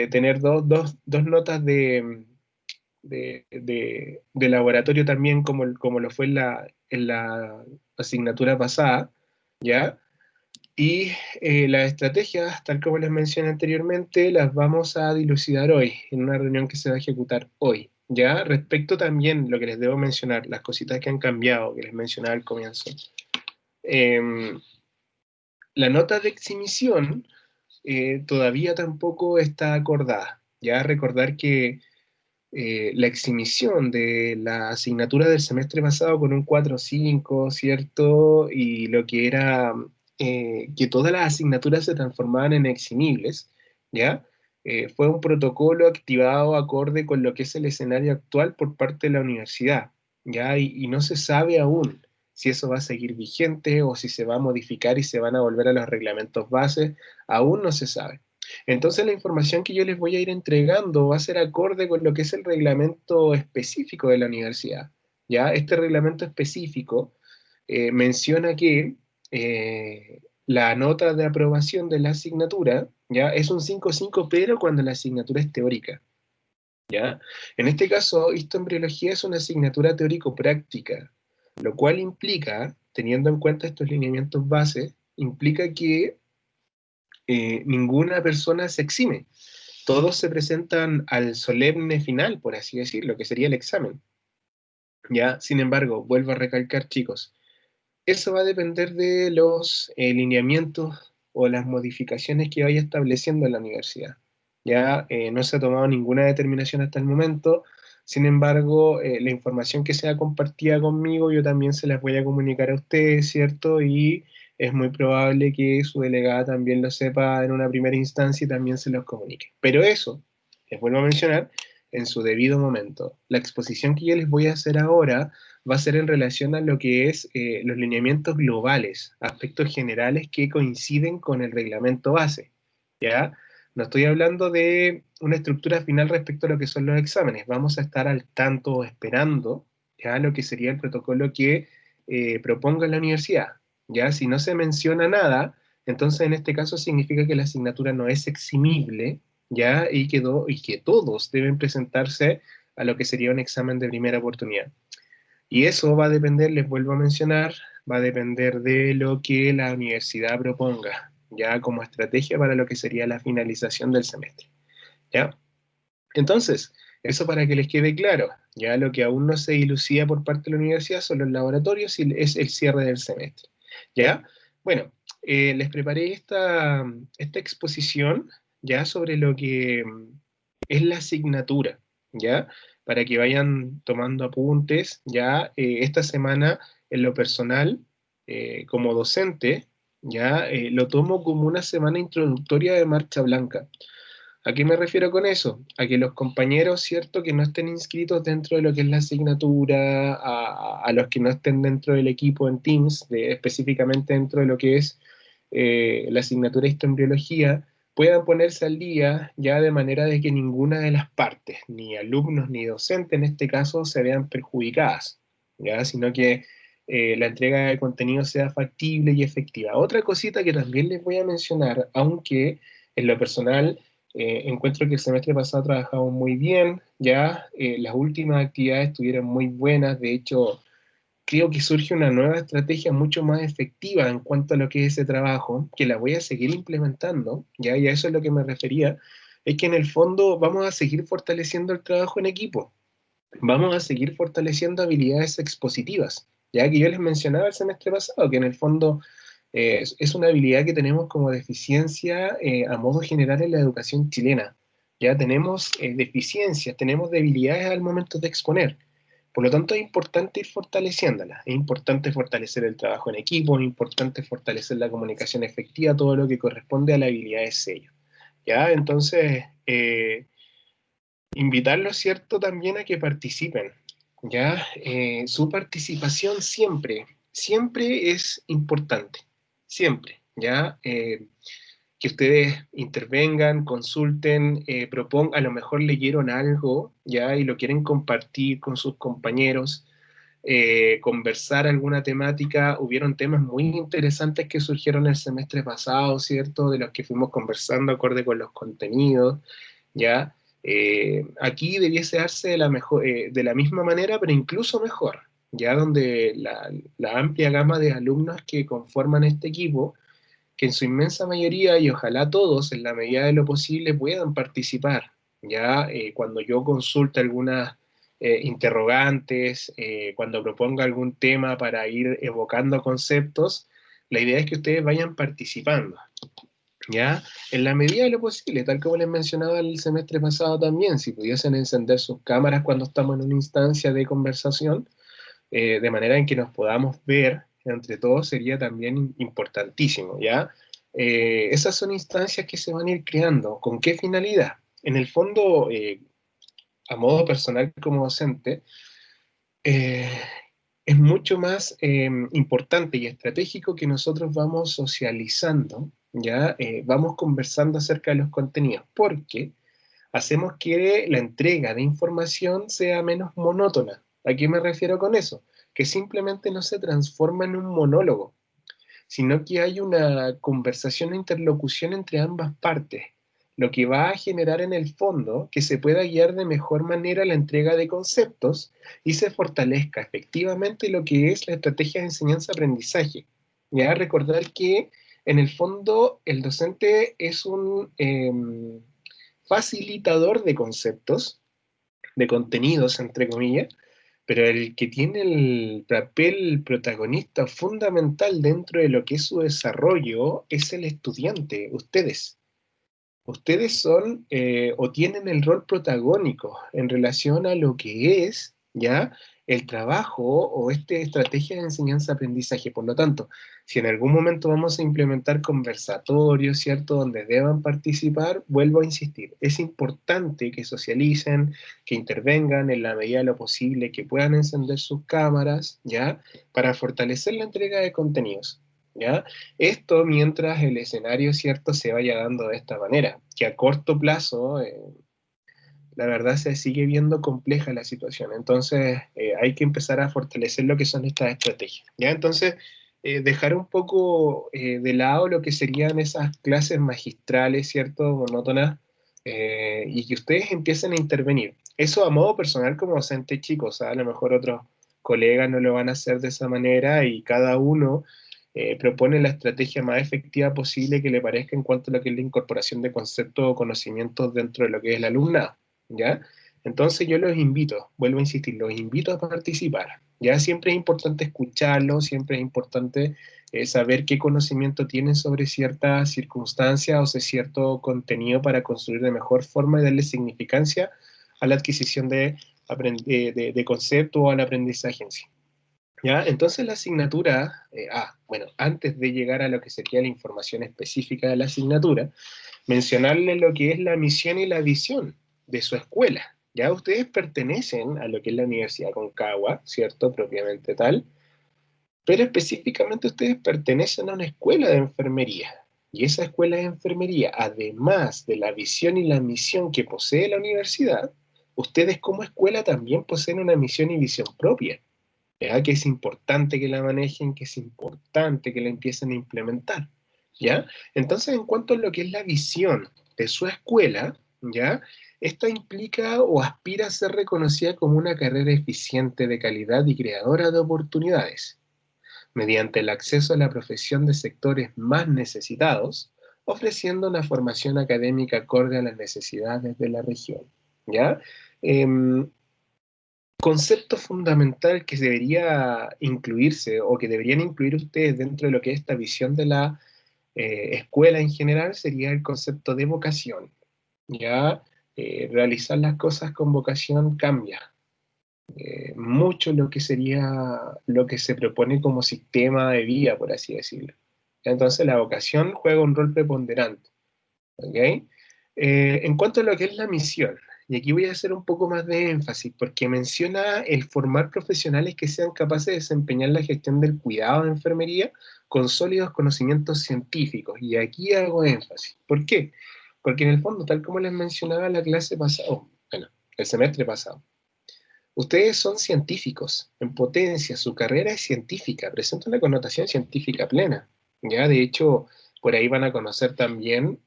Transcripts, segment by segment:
tener dos notas de laboratorio también, como lo fue en la asignatura pasada, ¿ya? Y las estrategias, tal como les mencioné anteriormente, las vamos a dilucidar hoy, en una reunión que se va a ejecutar hoy. ¿Ya? Respecto también, lo que les debo mencionar, las cositas que han cambiado, que les mencionaba al comienzo. Em, la nota de exhibición todavía tampoco está acordada. Ya recordar que la exhibición de la asignatura del semestre pasado con un 4,5, ¿cierto? Y lo que era que todas las asignaturas se transformaban en eximibles, ¿ya? Fue un protocolo activado acorde con lo que es el escenario actual por parte de la universidad, ¿ya? Y no se sabe aún si eso va a seguir vigente o si se va a modificar y se van a volver a los reglamentos bases, aún no se sabe. Entonces la información que yo les voy a ir entregando va a ser acorde con lo que es el reglamento específico de la universidad. ¿Ya? Este reglamento específico menciona que la nota de aprobación de la asignatura, ¿ya? Es un 5,5, pero cuando la asignatura es teórica. ¿Ya? En este caso, histoembriología es una asignatura teórico-práctica, lo cual implica, teniendo en cuenta estos lineamientos base, implica que ninguna persona se exime. Todos se presentan al solemne final, por así decirlo, que sería el examen. ¿Ya? Sin embargo, vuelvo a recalcar, chicos, eso va a depender de los lineamientos o las modificaciones que vaya estableciendo la universidad. Ya no se ha tomado ninguna determinación hasta el momento, sin embargo, la información que sea compartida conmigo, yo también se las voy a comunicar a ustedes, ¿cierto? Y es muy probable que su delegada también lo sepa en una primera instancia y también se los comunique. Pero eso, les vuelvo a mencionar, en su debido momento. La exposición que yo les voy a hacer ahora va a ser en relación a lo que es los lineamientos globales, aspectos generales que coinciden con el reglamento base, ¿ya? No estoy hablando de una estructura final respecto a lo que son los exámenes. Vamos a estar al tanto esperando, ¿ya? Lo que sería el protocolo que proponga la universidad, ¿ya? Si no se menciona nada, entonces en este caso significa que la asignatura no es eximible, ¿ya? Y que todos deben presentarse a lo que sería un examen de primera oportunidad. Y eso va a depender, les vuelvo a mencionar, va a depender de lo que la universidad proponga, ya como estrategia para lo que sería la finalización del semestre, ¿ya? Entonces, eso para que les quede claro, ya lo que aún no se dilucida por parte de la universidad son los laboratorios y es el cierre del semestre, ¿ya? Bueno, les preparé esta exposición ya sobre lo que es la asignatura, ¿ya? Para que vayan tomando apuntes, ya esta semana en lo personal, como docente, ya lo tomo como una semana introductoria de Marcha Blanca. ¿A qué me refiero con eso? A que los compañeros, ¿cierto?, que no estén inscritos dentro de lo que es la asignatura, a los que no estén dentro del equipo en Teams, específicamente dentro de lo que es la asignatura de histoembriología, puedan ponerse al día ya de manera de que ninguna de las partes, ni alumnos ni docentes en este caso, se vean perjudicadas, ¿ya? Sino que la entrega de contenido sea factible y efectiva. Otra cosita que también les voy a mencionar, aunque en lo personal encuentro que el semestre pasado trabajamos muy bien, ya las últimas actividades estuvieron muy buenas, de hecho creo que surge una nueva estrategia mucho más efectiva en cuanto a lo que es ese trabajo, que la voy a seguir implementando, ya, y a eso es lo que me refería, es que en el fondo vamos a seguir fortaleciendo el trabajo en equipo, vamos a seguir fortaleciendo habilidades expositivas, ya que yo les mencionaba el semestre pasado, que en el fondo es una habilidad que tenemos como deficiencia a modo general en la educación chilena. Ya tenemos deficiencias, tenemos debilidades al momento de exponer. Por lo tanto, es importante ir fortaleciéndolas. Es importante fortalecer el trabajo en equipo, es importante fortalecer la comunicación efectiva, todo lo que corresponde a la habilidad de sello. ¿Ya? Entonces, invitarlos, ¿cierto?, también a que participen. ¿Ya? Su participación siempre, siempre es importante. Siempre. ¿Ya? Que ustedes intervengan, consulten, propongan, a lo mejor leyeron algo, ¿ya? Y lo quieren compartir con sus compañeros. conversar alguna temática. Hubieron temas muy interesantes que surgieron el semestre pasado, ¿cierto? De los que fuimos conversando acorde con los contenidos, ¿ya? Aquí debiese darse de la misma manera, pero incluso mejor, ya donde la amplia gama de alumnos que conforman este equipo, que en su inmensa mayoría, y ojalá todos, en la medida de lo posible, puedan participar. Ya cuando yo consulte algunas interrogantes, cuando proponga algún tema para ir evocando conceptos, la idea es que ustedes vayan participando. ¿Ya? En la medida de lo posible, tal como les mencionaba el semestre pasado también, si pudiesen encender sus cámaras cuando estamos en una instancia de conversación, de manera en que nos podamos ver entre todos sería también importantísimo, ¿ya? Esas son instancias que se van a ir creando. ¿Con qué finalidad? En el fondo, a modo personal como docente, eh, es mucho más importante y estratégico que nosotros vamos socializando, ¿ya? Vamos conversando acerca de los contenidos, porque hacemos que la entrega de información sea menos monótona. ¿A qué me refiero con eso? Que simplemente no se transforma en un monólogo, sino que hay una conversación e interlocución entre ambas partes, lo que va a generar en el fondo que se pueda guiar de mejor manera la entrega de conceptos y se fortalezca efectivamente lo que es la estrategia de enseñanza-aprendizaje. Ya recordar que en el fondo el docente es un facilitador de conceptos, de contenidos, entre comillas, pero el que tiene el papel protagonista fundamental dentro de lo que es su desarrollo es el estudiante, ustedes. Ustedes son o tienen el rol protagónico en relación a lo que es ya el trabajo o esta estrategia de enseñanza-aprendizaje. Por lo tanto, si en algún momento vamos a implementar conversatorios, ¿cierto?, donde deban participar, vuelvo a insistir, es importante que socialicen, que intervengan en la medida de lo posible, que puedan encender sus cámaras, ¿ya?, para fortalecer la entrega de contenidos. ¿Ya? Esto mientras el escenario, ¿cierto?, se vaya dando de esta manera, que a corto plazo, la verdad se sigue viendo compleja la situación. Entonces, hay que empezar a fortalecer lo que son estas estrategias, ¿ya? Entonces, dejar un poco de lado lo que serían esas clases magistrales, ¿cierto?, monótonas, y que ustedes empiecen a intervenir. Eso a modo personal como docente, chicos, ¿sabes? A lo mejor otros colegas no lo van a hacer de esa manera y cada uno propone la estrategia más efectiva posible que le parezca en cuanto a lo que es la incorporación de conceptos o conocimientos dentro de lo que es el alumnado, ¿ya? Entonces yo los invito, vuelvo a insistir, los invito a participar, ¿ya? Siempre es importante escucharlos, siempre es importante saber qué conocimiento tienen sobre ciertas circunstancias o sobre cierto contenido para construir de mejor forma y darle significancia a la adquisición de concepto o al aprendizaje en sí. ¿Ya? Entonces la asignatura, bueno, antes de llegar a lo que sería la información específica de la asignatura, mencionarle lo que es la misión y la visión de su escuela. Ya ustedes pertenecen a lo que es la Universidad Concagua, ¿cierto? Propiamente tal, pero específicamente ustedes pertenecen a una escuela de enfermería. Y esa escuela de enfermería, además de la visión y la misión que posee la universidad, ustedes como escuela también poseen una misión y visión propia. ¿Ya? Que es importante que la manejen, que es importante que la empiecen a implementar, ¿ya? Entonces, en cuanto a lo que es la visión de su escuela, ¿ya? Esta implica o aspira a ser reconocida como una carrera eficiente, de calidad y creadora de oportunidades, mediante el acceso a la profesión de sectores más necesitados, ofreciendo una formación académica acorde a las necesidades de la región, ¿ya? Concepto fundamental que debería incluirse o que deberían incluir ustedes dentro de lo que es esta visión de la escuela en general sería el concepto de vocación. Ya realizar las cosas con vocación cambia mucho lo que sería lo que se propone como sistema de vida, por así decirlo. Entonces la vocación juega un rol preponderante. ¿Ok? En cuanto a lo que es la misión, y aquí voy a hacer un poco más de énfasis, porque menciona el formar profesionales que sean capaces de desempeñar la gestión del cuidado de enfermería con sólidos conocimientos científicos, y aquí hago énfasis. ¿Por qué? Porque en el fondo, tal como les mencionaba la clase pasada, bueno, el semestre pasado, Ustedes son científicos en potencia, su carrera es científica, presenta una connotación científica plena. Ya, de hecho, por ahí van a conocer también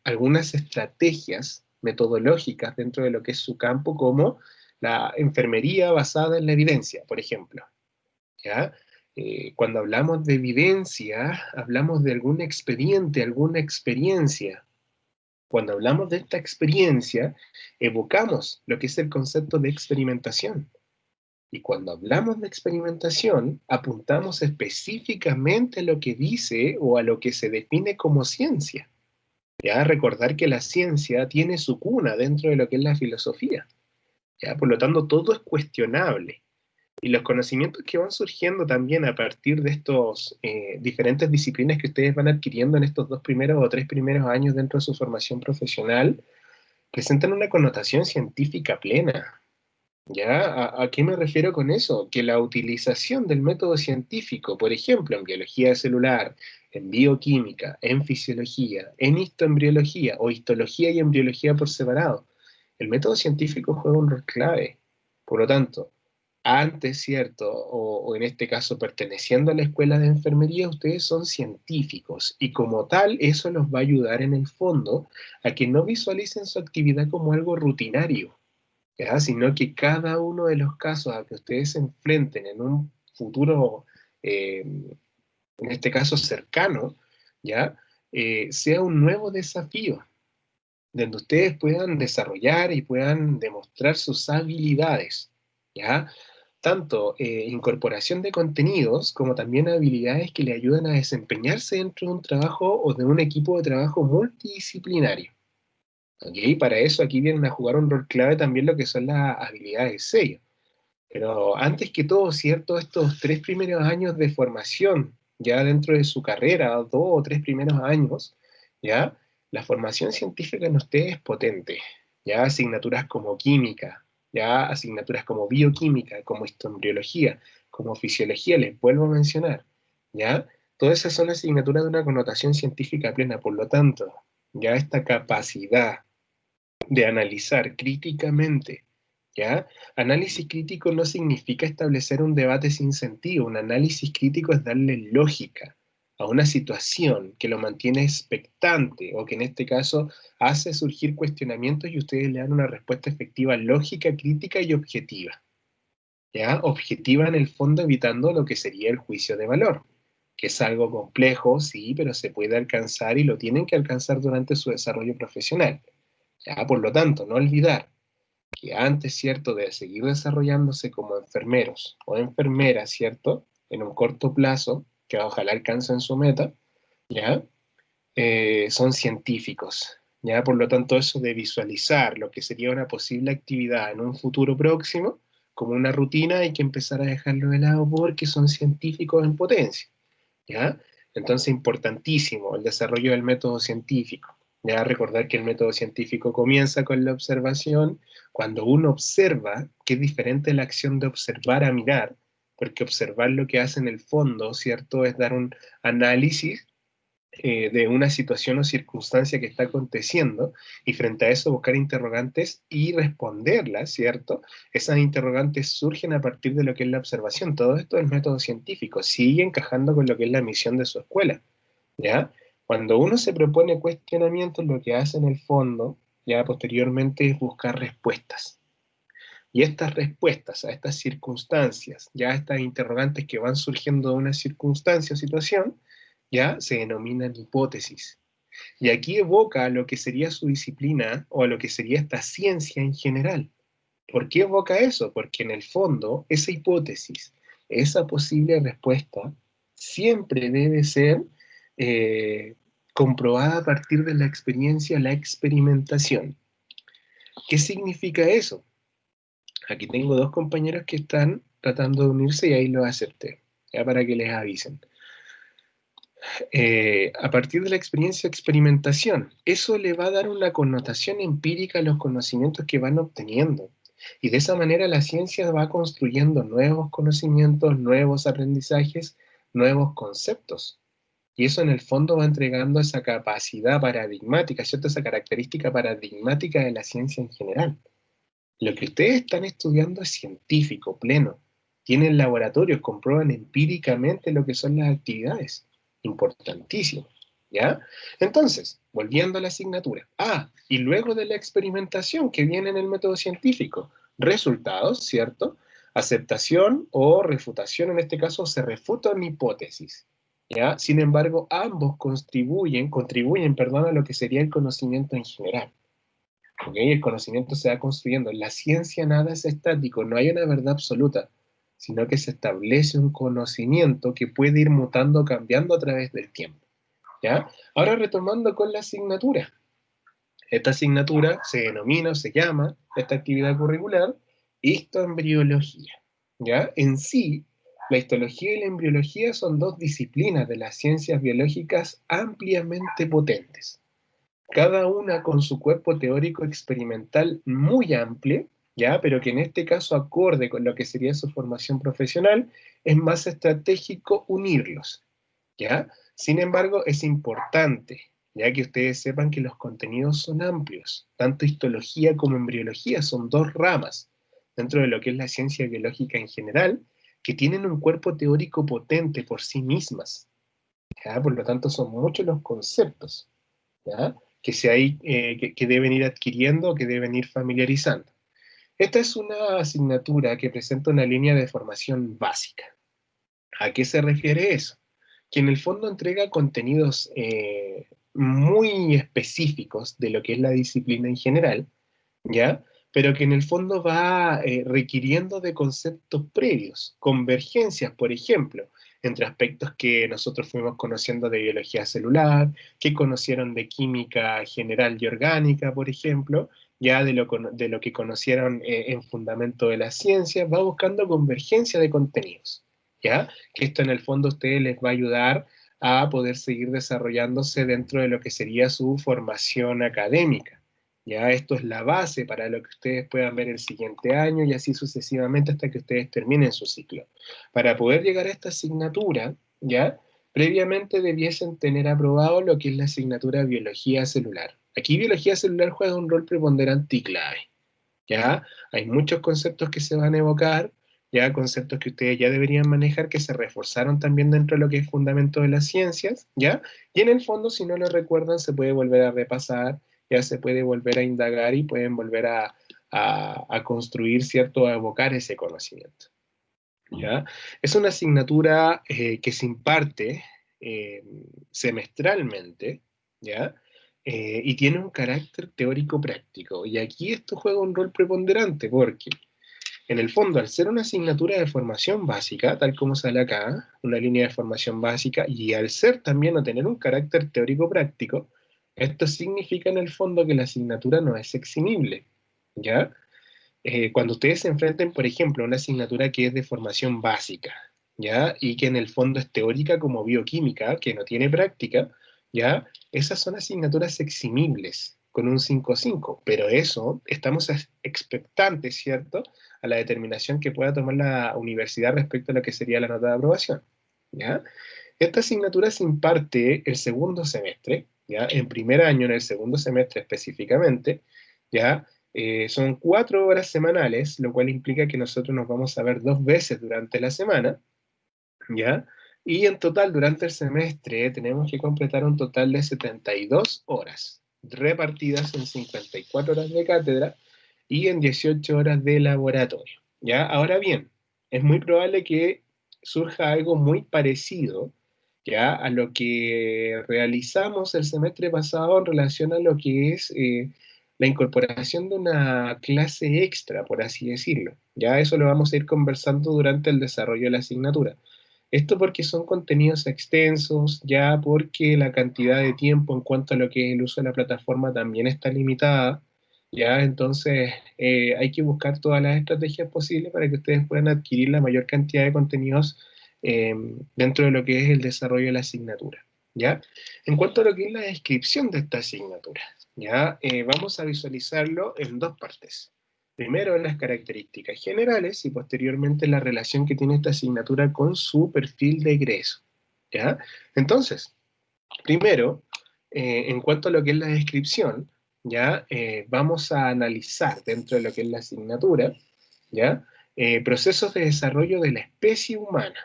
algunas estrategias metodológicas dentro de lo que es su campo, como la enfermería basada en la evidencia, por ejemplo. ¿Ya? Cuando hablamos de evidencia, hablamos de algún expediente, alguna experiencia. Cuando hablamos de esta experiencia, evocamos lo que es el concepto de experimentación. Y cuando hablamos de experimentación, apuntamos específicamente a lo que dice o a lo que se define como ciencia. Ya recordar que la ciencia tiene su cuna dentro de lo que es la filosofía. Ya, por lo tanto, todo es cuestionable. Y los conocimientos que van surgiendo también a partir de estos diferentes disciplinas que ustedes van adquiriendo en estos 2 primeros o 3 primeros años dentro de su formación profesional, presentan una connotación científica plena. ¿Ya? ¿A qué me refiero con eso? Que la utilización del método científico, por ejemplo, en biología celular, en bioquímica, en fisiología, en histoembriología o histología y embriología por separado, el método científico juega un rol clave. Por lo tanto, antes, ¿cierto? O en este caso, perteneciendo a la escuela de enfermería, ustedes son científicos y como tal, eso los va a ayudar en el fondo a que no visualicen su actividad como algo rutinario, ¿ya? Sino que cada uno de los casos a que ustedes se enfrenten en un futuro, en este caso cercano, ¿ya? Sea un nuevo desafío, donde ustedes puedan desarrollar y puedan demostrar sus habilidades, ¿ya? Tanto incorporación de contenidos como también habilidades que le ayudan a desempeñarse dentro de un trabajo o de un equipo de trabajo multidisciplinario. ¿Ok? Para eso aquí vienen a jugar un rol clave también lo que son las habilidades de sello. Pero antes que todo, ¿cierto? Estos 3 primeros años de formación, ya dentro de su carrera, 2 o 3 primeros años, ¿ya? La formación científica en ustedes es potente, ¿ya? Asignaturas como química, ¿ya? Asignaturas como bioquímica, como histoembriología, como fisiología, les vuelvo a mencionar, ¿ya? Todas esas son asignaturas de una connotación científica plena, por lo tanto, ya esta capacidad de analizar críticamente, ¿ya? Análisis crítico no significa establecer un debate sin sentido. Un análisis crítico es darle lógica a una situación que lo mantiene expectante o que en este caso hace surgir cuestionamientos y ustedes le dan una respuesta efectiva, lógica, crítica y objetiva, ¿ya? Objetiva en el fondo evitando lo que sería el juicio de valor, que es algo complejo, sí, pero se puede alcanzar y lo tienen que alcanzar durante su desarrollo profesional. Ya, por lo tanto, no olvidar que antes, ¿cierto?, de seguir desarrollándose como enfermeros o enfermeras, ¿cierto?, en un corto plazo, que ojalá alcancen su meta, ¿ya? Son científicos, ¿ya? Por lo tanto, eso de visualizar lo que sería una posible actividad en un futuro próximo, como una rutina, hay que empezar a dejarlo de lado porque son científicos en potencia, ¿ya? Entonces, importantísimo el desarrollo del método científico. Ya recordar que el método científico comienza con la observación. Cuando uno observa, que es diferente la acción de observar a mirar, porque observar lo que hace en el fondo, ¿cierto?, es dar un análisis de una situación o circunstancia que está aconteciendo y frente a eso buscar interrogantes y responderlas, ¿cierto? Esas interrogantes surgen a partir de lo que es la observación. Todo esto es método científico, sigue encajando con lo que es la misión de su escuela, ¿ya? Cuando uno se propone cuestionamientos, lo que hace en el fondo, ya posteriormente, es buscar respuestas. Y estas respuestas a estas circunstancias, ya estas interrogantes que van surgiendo de una circunstancia o situación, ya se denominan hipótesis. Y aquí evoca a lo que sería su disciplina o a lo que sería esta ciencia en general. ¿Por qué evoca eso? Porque en el fondo, esa hipótesis, esa posible respuesta, siempre debe ser eh, comprobada a partir de la experiencia, la experimentación. ¿Qué significa eso? Aquí tengo 2 compañeros que están tratando de unirse y ahí los acepté, ya para que les avisen. A partir de la experiencia experimentación, eso le va a dar una connotación empírica a los conocimientos que van obteniendo. Y de esa manera la ciencia va construyendo nuevos conocimientos, nuevos aprendizajes, nuevos conceptos. Y eso en el fondo va entregando esa capacidad paradigmática, ¿cierto? Esa característica paradigmática de la ciencia en general. Lo que ustedes están estudiando es científico, pleno. Tienen laboratorios, comprueban empíricamente lo que son las actividades. Importantísimo, ¿ya? Entonces, volviendo a la asignatura. Y luego de la experimentación que viene en el método científico, resultados, ¿cierto? Aceptación o refutación, en este caso se refuta una hipótesis, ¿ya? Sin embargo, ambos contribuyen, perdón, a lo que sería el conocimiento en general. ¿Okay? El conocimiento se va construyendo. En la ciencia nada es estático, no hay una verdad absoluta, sino que se establece un conocimiento que puede ir mutando, cambiando a través del tiempo. ¿Ya? Ahora retomando con la asignatura. Esta asignatura se denomina, se llama, esta actividad curricular, histoembriología. ¿Ya? En sí, la histología y la embriología son dos disciplinas de las ciencias biológicas ampliamente potentes, cada una con su cuerpo teórico experimental muy amplio, ¿ya? Pero que en este caso, acorde con lo que sería su formación profesional, es más estratégico unirlos, ¿ya? Sin embargo, es importante, ya que ustedes sepan que los contenidos son amplios, tanto histología como embriología son dos ramas dentro de lo que es la ciencia biológica en general, que tienen un cuerpo teórico potente por sí mismas, ¿ya? Por lo tanto, son muchos los conceptos, ¿ya? Que deben ir adquiriendo, que deben ir familiarizando. Esta es una asignatura que presenta una línea de formación básica. ¿A qué se refiere eso? Que en el fondo entrega contenidos muy específicos de lo que es la disciplina en general, ¿ya? Pero que en el fondo va requiriendo de conceptos previos, convergencias, por ejemplo, entre aspectos que nosotros fuimos conociendo de biología celular, que conocieron de química general y orgánica, por ejemplo, ya de lo que conocieron en fundamento de la ciencia, va buscando convergencia de contenidos, ¿ya? Que esto en el fondo a ustedes les va a ayudar a poder seguir desarrollándose dentro de lo que sería su formación académica. Ya esto es la base para lo que ustedes puedan ver el siguiente año y así sucesivamente hasta que ustedes terminen su ciclo. Para poder llegar a esta asignatura, ya, previamente debiesen tener aprobado lo que es la asignatura Biología Celular. Aquí Biología Celular juega un rol preponderante y clave, ¿ya? Hay muchos conceptos que se van a evocar, ya conceptos que ustedes ya deberían manejar, que se reforzaron también dentro de lo que es fundamento de las ciencias, ¿ya? Y en el fondo, si no lo recuerdan, se puede volver a repasar, ya se puede volver a indagar y pueden volver a construir, ¿cierto? A evocar ese conocimiento, ¿ya? Es una asignatura que se imparte eh, semestralmente, ¿ya? Y tiene un carácter teórico práctico. Y aquí esto juega un rol preponderante porque, en el fondo, al ser una asignatura de formación básica, tal como sale acá, una línea de formación básica, y al ser también o tener un carácter teórico práctico, esto significa en el fondo que la asignatura no es eximible, ¿ya? Cuando ustedes se enfrenten, por ejemplo, a una asignatura que es de formación básica, ¿ya? Y que en el fondo es teórica como bioquímica, que no tiene práctica, ¿ya? Esas son asignaturas eximibles con un 5,5, pero eso estamos expectantes, ¿cierto?, a la determinación que pueda tomar la universidad respecto a lo que sería la nota de aprobación, ¿ya? Esta asignatura se imparte el segundo semestre, ¿ya? En primer año, en el segundo semestre específicamente, ¿ya? Son 4 horas semanales, lo cual implica que nosotros nos vamos a ver 2 veces durante la semana, ¿ya? Y en total, durante el semestre, tenemos que completar un total de 72 horas, repartidas en 54 horas de cátedra y en 18 horas de laboratorio, ¿ya? Ahora bien, es muy probable que surja algo muy parecido, ¿ya?, a lo que realizamos el semestre pasado en relación a lo que es la incorporación de una clase extra, por así decirlo. Ya eso lo vamos a ir conversando durante el desarrollo de la asignatura. Esto porque son contenidos extensos, ya porque la cantidad de tiempo en cuanto a lo que es el uso de la plataforma también está limitada, ya entonces hay que buscar todas las estrategias posibles para que ustedes puedan adquirir la mayor cantidad de contenidos eh, dentro de lo que es el desarrollo de la asignatura, ¿ya? En cuanto a lo que es la descripción de esta asignatura, ¿ya? Vamos a visualizarlo en dos partes. Primero en las características generales y posteriormente la relación que tiene esta asignatura con su perfil de egreso, ¿ya? Entonces, primero, en cuanto a lo que es la descripción, ¿ya? Vamos a analizar dentro de lo que es la asignatura, ¿ya? Procesos de desarrollo de la especie humana,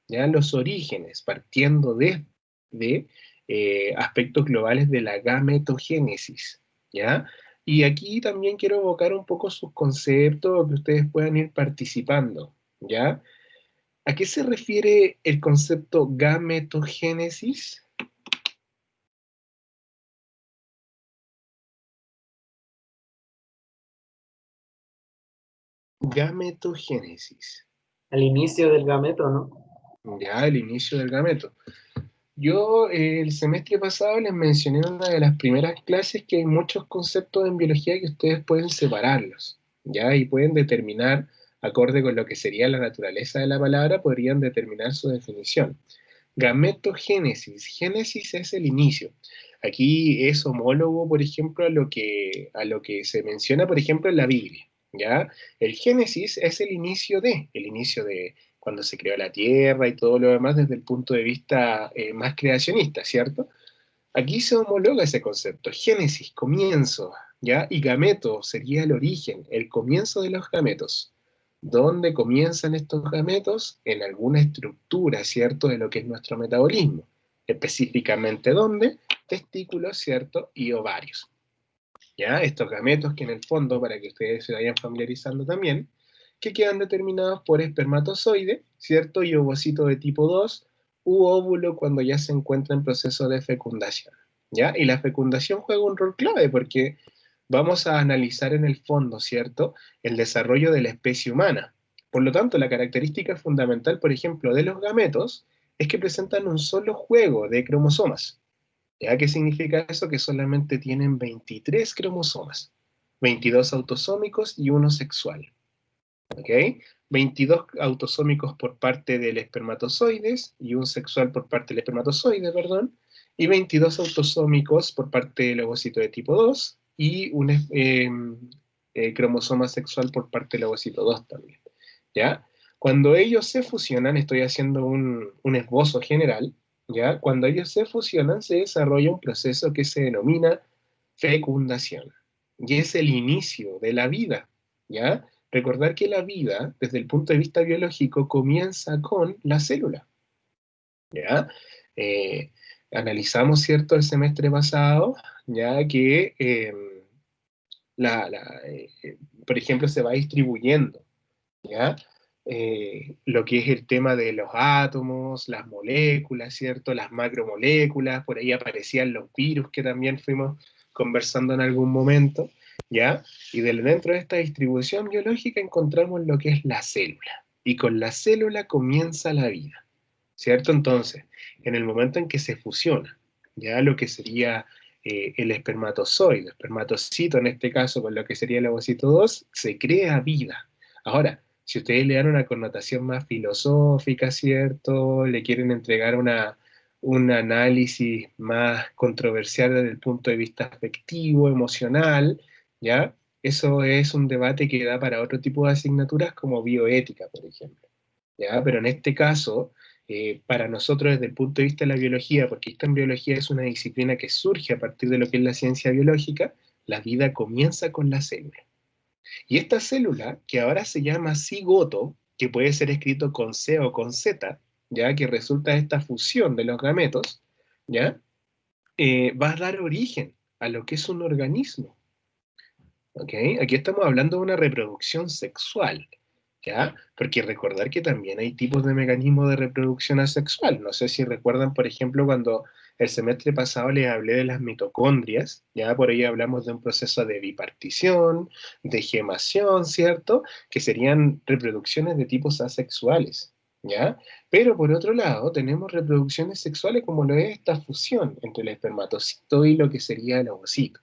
¿ya? Los orígenes, partiendo de aspectos globales de la gametogénesis, ¿ya? Y aquí también quiero evocar un poco sus conceptos, que ustedes puedan ir participando, ¿ya? ¿A qué se refiere el concepto gametogénesis? Gametogénesis, Al inicio del gameto, ¿no? ya el inicio del gameto. Yo el semestre pasado les mencioné en una de las primeras clases que hay muchos conceptos en biología que ustedes pueden separarlos, ¿ya? Y pueden determinar, acorde con lo que sería la naturaleza de la palabra, podrían determinar su definición. Gametogénesis, génesis es el inicio. Aquí es homólogo, por ejemplo, a lo que se menciona, por ejemplo, en la Biblia, ¿ya? El génesis es el inicio de cuando se creó la tierra y todo lo demás desde el punto de vista más creacionista, ¿cierto? Aquí se homologa ese concepto, génesis, comienzo, ¿ya? Y gameto sería el origen, el comienzo de los gametos. ¿Dónde comienzan estos gametos? En alguna estructura, ¿cierto?, de lo que es nuestro metabolismo. Específicamente, ¿dónde? Testículos, ¿cierto? Y ovarios. ¿Ya? Estos gametos que en el fondo, para que ustedes se vayan familiarizando también, que quedan determinados por espermatozoide, ¿cierto? Y ovocito de tipo 2 u óvulo cuando ya se encuentra en proceso de fecundación, ¿ya? Y la fecundación juega un rol clave porque vamos a analizar en el fondo, ¿cierto?, el desarrollo de la especie humana. Por lo tanto, la característica fundamental, por ejemplo, de los gametos es que presentan un solo juego de cromosomas. ¿Ya? ¿Qué significa eso? Que solamente tienen 23 cromosomas, 22 autosómicos y uno sexual. ¿Ok? 22 autosómicos por parte del espermatozoides y un sexual por parte del espermatozoide, perdón, y 22 autosómicos por parte del ovocito de tipo 2 y un cromosoma sexual por parte del ovocito 2 también. ¿Ya? Cuando ellos se fusionan, estoy haciendo un esbozo general, ¿ya? Cuando ellos se fusionan, se desarrolla un proceso que se denomina fecundación. Y es el inicio de la vida, ¿ya? Recordar que la vida, desde el punto de vista biológico, comienza con la célula, ¿ya? Eh, Analizamos, ¿cierto?, el semestre pasado, ya que, por ejemplo, se va distribuyendo, ¿ya? Lo que es el tema de los átomos, las moléculas, ¿cierto? Las macromoléculas, por ahí aparecían los virus que también fuimos conversando en algún momento, ¿ya? Y dentro de esta distribución biológica encontramos lo que es la célula. Y con la célula comienza la vida, ¿cierto? Entonces, en el momento en que se fusiona, ya lo que sería el espermatozoide, espermatocito en este caso, con lo que sería el ovocito 2, se crea vida. Ahora, si ustedes le dan una connotación más filosófica, ¿cierto? Le quieren entregar un análisis más controversial desde el punto de vista afectivo, emocional, ¿ya? Eso es un debate que da para otro tipo de asignaturas como bioética, por ejemplo, ¿ya? Pero en este caso, para nosotros desde el punto de vista de la biología, porque esta en biología es una disciplina que surge a partir de lo que es la ciencia biológica, la vida comienza con la célula. Y esta célula, que ahora se llama cigoto, que puede ser escrito con C o con Z, ya que resulta de esta fusión de los gametos, ¿ya? Va a dar origen a lo que es un organismo. ¿Ok? Aquí estamos hablando de una reproducción sexual, ¿ya? Porque recordar que también hay tipos de mecanismos de reproducción asexual. No sé si recuerdan, por ejemplo, cuando el semestre pasado les hablé de las mitocondrias, ¿ya? Por ahí hablamos de un proceso de bipartición, de gemación, ¿cierto? Que serían reproducciones de tipos asexuales, ¿ya? Pero por otro lado, tenemos reproducciones sexuales como lo es esta fusión entre el espermatocito y lo que sería el ovocito,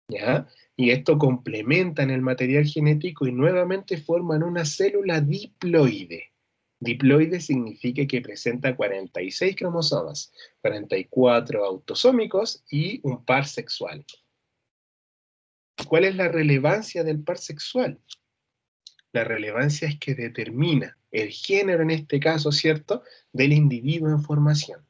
¿ya? Y esto complementa en el material genético y nuevamente forman una célula diploide. Diploide significa que presenta 46 cromosomas, 44 autosómicos y un par sexual. ¿Cuál es la relevancia del par sexual? La relevancia es que determina el género, en este caso, ¿cierto?, del individuo en formación,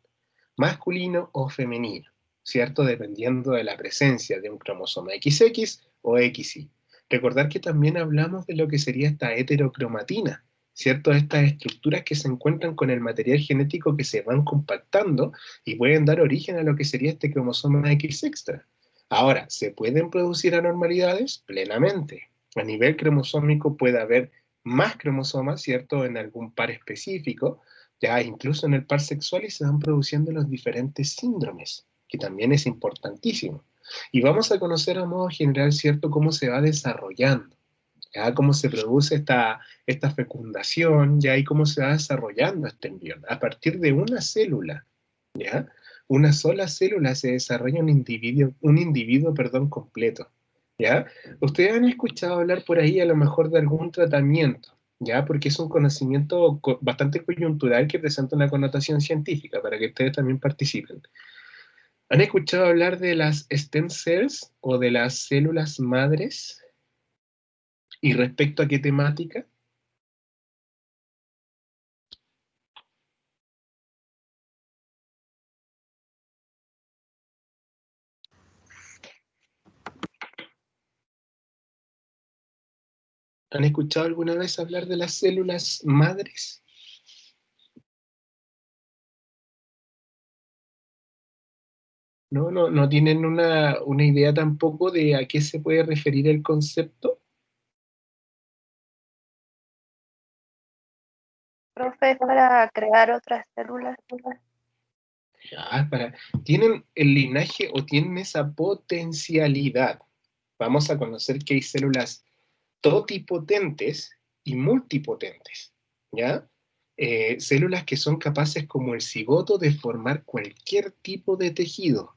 masculino o femenino, ¿cierto? Dependiendo de la presencia de un cromosoma XX o XY. Recordar que también hablamos de lo que sería esta heterocromatina, ¿cierto? Estas estructuras que se encuentran con el material genético que se van compactando y pueden dar origen a lo que sería este cromosoma X extra. Ahora, ¿se pueden producir anormalidades? Plenamente. A nivel cromosómico puede haber más cromosomas, ¿cierto? En algún par específico, ya incluso en el par sexual, y se van produciendo los diferentes síndromes, que también es importantísimo. Y vamos a conocer a modo general, ¿cierto?, cómo se va desarrollando, ya cómo se produce esta fecundación, ya y cómo se va desarrollando este embrión. A partir de una célula, ¿ya? Una sola célula se desarrolla un individuo, perdón, completo, ¿ya? Ustedes han escuchado hablar por ahí a lo mejor de algún tratamiento, ¿ya? Porque es un conocimiento bastante coyuntural que presenta una connotación científica, para que ustedes también participen. ¿Han escuchado hablar de las stem cells o de las células madres? ¿Y respecto a qué temática? ¿Han escuchado alguna vez hablar de las células madres? ¿No tienen una idea tampoco de a qué se puede referir el concepto? Profe, es para crear otras células. Ya, tienen el linaje o tienen esa potencialidad. Vamos a conocer que hay células totipotentes y multipotentes, ¿ya? Células que son capaces como el cigoto de formar cualquier tipo de tejido,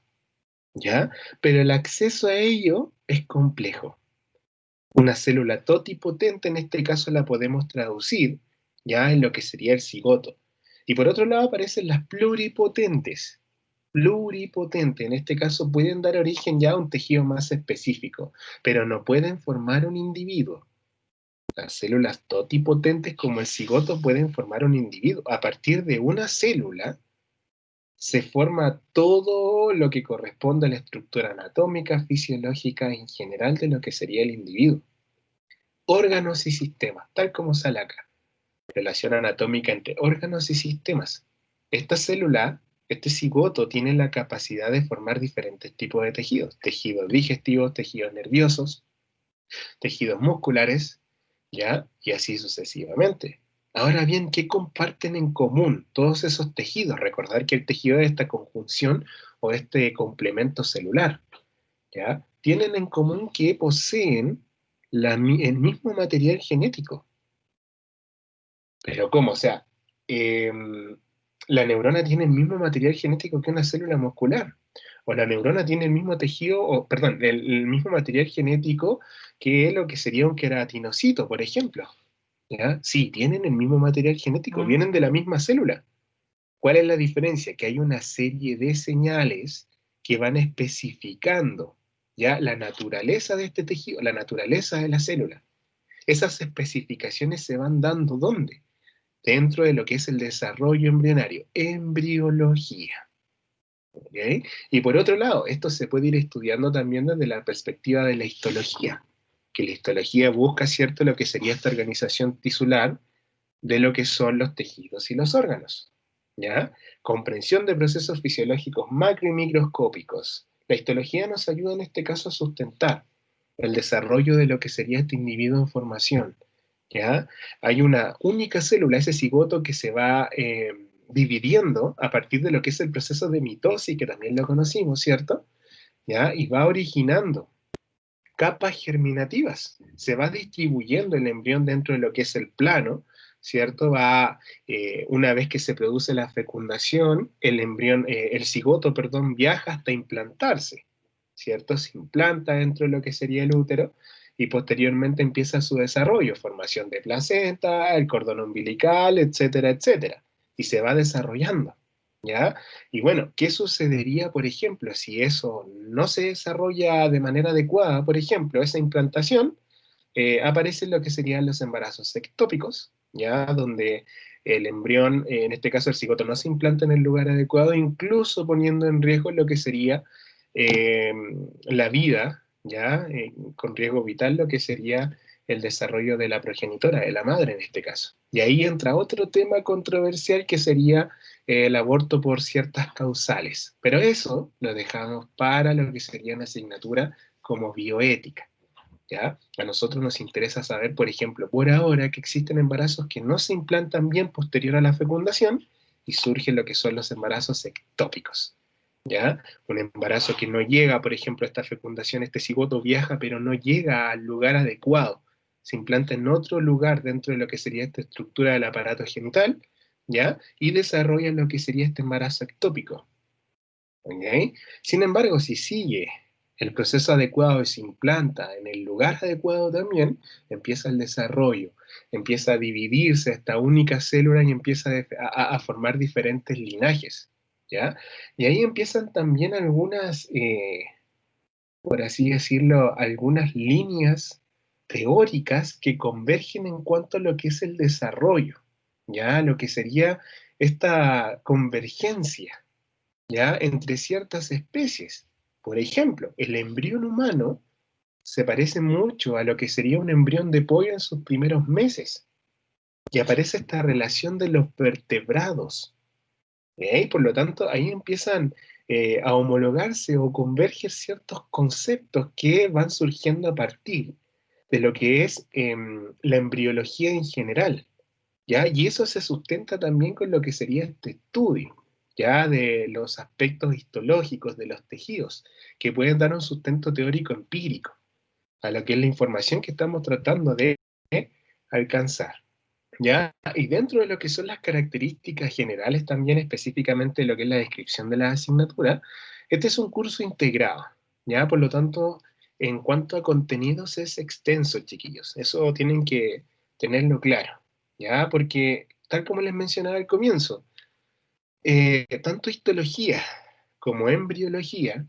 ¿ya? Pero el acceso a ello es complejo. Una célula totipotente en este caso la podemos traducir ya en lo que sería el cigoto. Y por otro lado aparecen las pluripotentes. Pluripotentes, en este caso pueden dar origen ya a un tejido más específico, pero no pueden formar un individuo. Las células totipotentes como el cigoto pueden formar un individuo. A partir de una célula se forma todo lo que corresponde a la estructura anatómica, fisiológica en general de lo que sería el individuo. Órganos y sistemas, tal como sale acá. Relación anatómica entre órganos y sistemas. Esta célula, este cigoto, tiene la capacidad de formar diferentes tipos de tejidos. Tejidos digestivos, tejidos nerviosos, tejidos musculares, ¿ya? Y así sucesivamente. Ahora bien, ¿qué comparten en común todos esos tejidos? Recordar que el tejido es esta conjunción o este complemento celular, ¿ya? Tienen en común que poseen el mismo material genético. Pero ¿cómo? O sea, la neurona tiene el mismo material genético que una célula muscular. O la neurona tiene el mismo tejido, o perdón, el mismo material genético que lo que sería un queratinocito, por ejemplo. ¿Ya? Sí, tienen el mismo material genético, vienen de la misma célula. ¿Cuál es la diferencia? Que hay una serie de señales que van especificando ya la naturaleza de este tejido, la naturaleza de la célula. Esas especificaciones se van dando ¿dónde? Dentro de lo que es el desarrollo embrionario, embriología. ¿Okay? Y por otro lado, esto se puede ir estudiando también desde la perspectiva de la histología, que la histología busca, ¿cierto?, lo que sería esta organización tisular de lo que son los tejidos y los órganos, ¿ya? Comprensión de procesos fisiológicos macro y microscópicos. La histología nos ayuda en este caso a sustentar el desarrollo de lo que sería este individuo en formación, ¿ya? Hay una única célula, ese cigoto, que se va dividiendo a partir de lo que es el proceso de mitosis, que también lo conocimos, ¿cierto? ¿Ya? Y va originando capas germinativas. Se va distribuyendo el embrión dentro de lo que es el plano, ¿cierto? Una vez que se produce la fecundación, el embrión, el cigoto, perdón, viaja hasta implantarse, ¿cierto? Se implanta dentro de lo que sería el útero y posteriormente empieza su desarrollo, formación de placenta, el cordón umbilical, etcétera, etcétera. Y se va desarrollando, ¿ya? Y bueno, ¿qué sucedería, por ejemplo, si eso no se desarrolla de manera adecuada? Por ejemplo, esa implantación, aparecen lo que serían los embarazos ectópicos, ¿ya? Donde el embrión, en este caso el cigoto, no se implanta en el lugar adecuado, incluso poniendo en riesgo lo que sería la vida, ¿ya? Con riesgo vital, lo que sería el desarrollo de la progenitora, de la madre en este caso. Y ahí entra otro tema controversial que sería el aborto por ciertas causales. Pero eso lo dejamos para lo que sería una asignatura como bioética. ¿Ya? A nosotros nos interesa saber, por ejemplo, por ahora que existen embarazos que no se implantan bien posterior a la fecundación y surgen lo que son los embarazos ectópicos. ¿Ya? Un embarazo que no llega, por ejemplo, a esta fecundación, este cigoto viaja, pero no llega al lugar adecuado. Se implanta en otro lugar dentro de lo que sería esta estructura del aparato genital, ¿ya? Y desarrolla lo que sería este embarazo ectópico. ¿Ok? Sin embargo, si sigue el proceso adecuado y se implanta en el lugar adecuado también, empieza el desarrollo, empieza a dividirse esta única célula y empieza a formar diferentes linajes, ¿ya? Y ahí empiezan también algunas, por así decirlo, algunas líneas teóricas que convergen en cuanto a lo que es el desarrollo, ¿ya? Lo que sería esta convergencia, ¿ya? Entre ciertas especies. Por ejemplo, el embrión humano se parece mucho a lo que sería un embrión de pollo en sus primeros meses. Y aparece esta relación de los vertebrados. Y por lo tanto, ahí empiezan a homologarse o converger ciertos conceptos que van surgiendo a partir de lo que es la embriología en general. ¿Ya? Y eso se sustenta también con lo que sería este estudio, ya de los aspectos histológicos de los tejidos, que pueden dar un sustento teórico empírico a lo que es la información que estamos tratando de alcanzar. ¿Ya? Y dentro de lo que son las características generales también, específicamente lo que es la descripción de la asignatura, este es un curso integrado, ¿ya? Por lo tanto, en cuanto a contenidos es extenso, chiquillos. Eso tienen que tenerlo claro, ¿ya? Porque, tal como les mencionaba al comienzo, tanto histología como embriología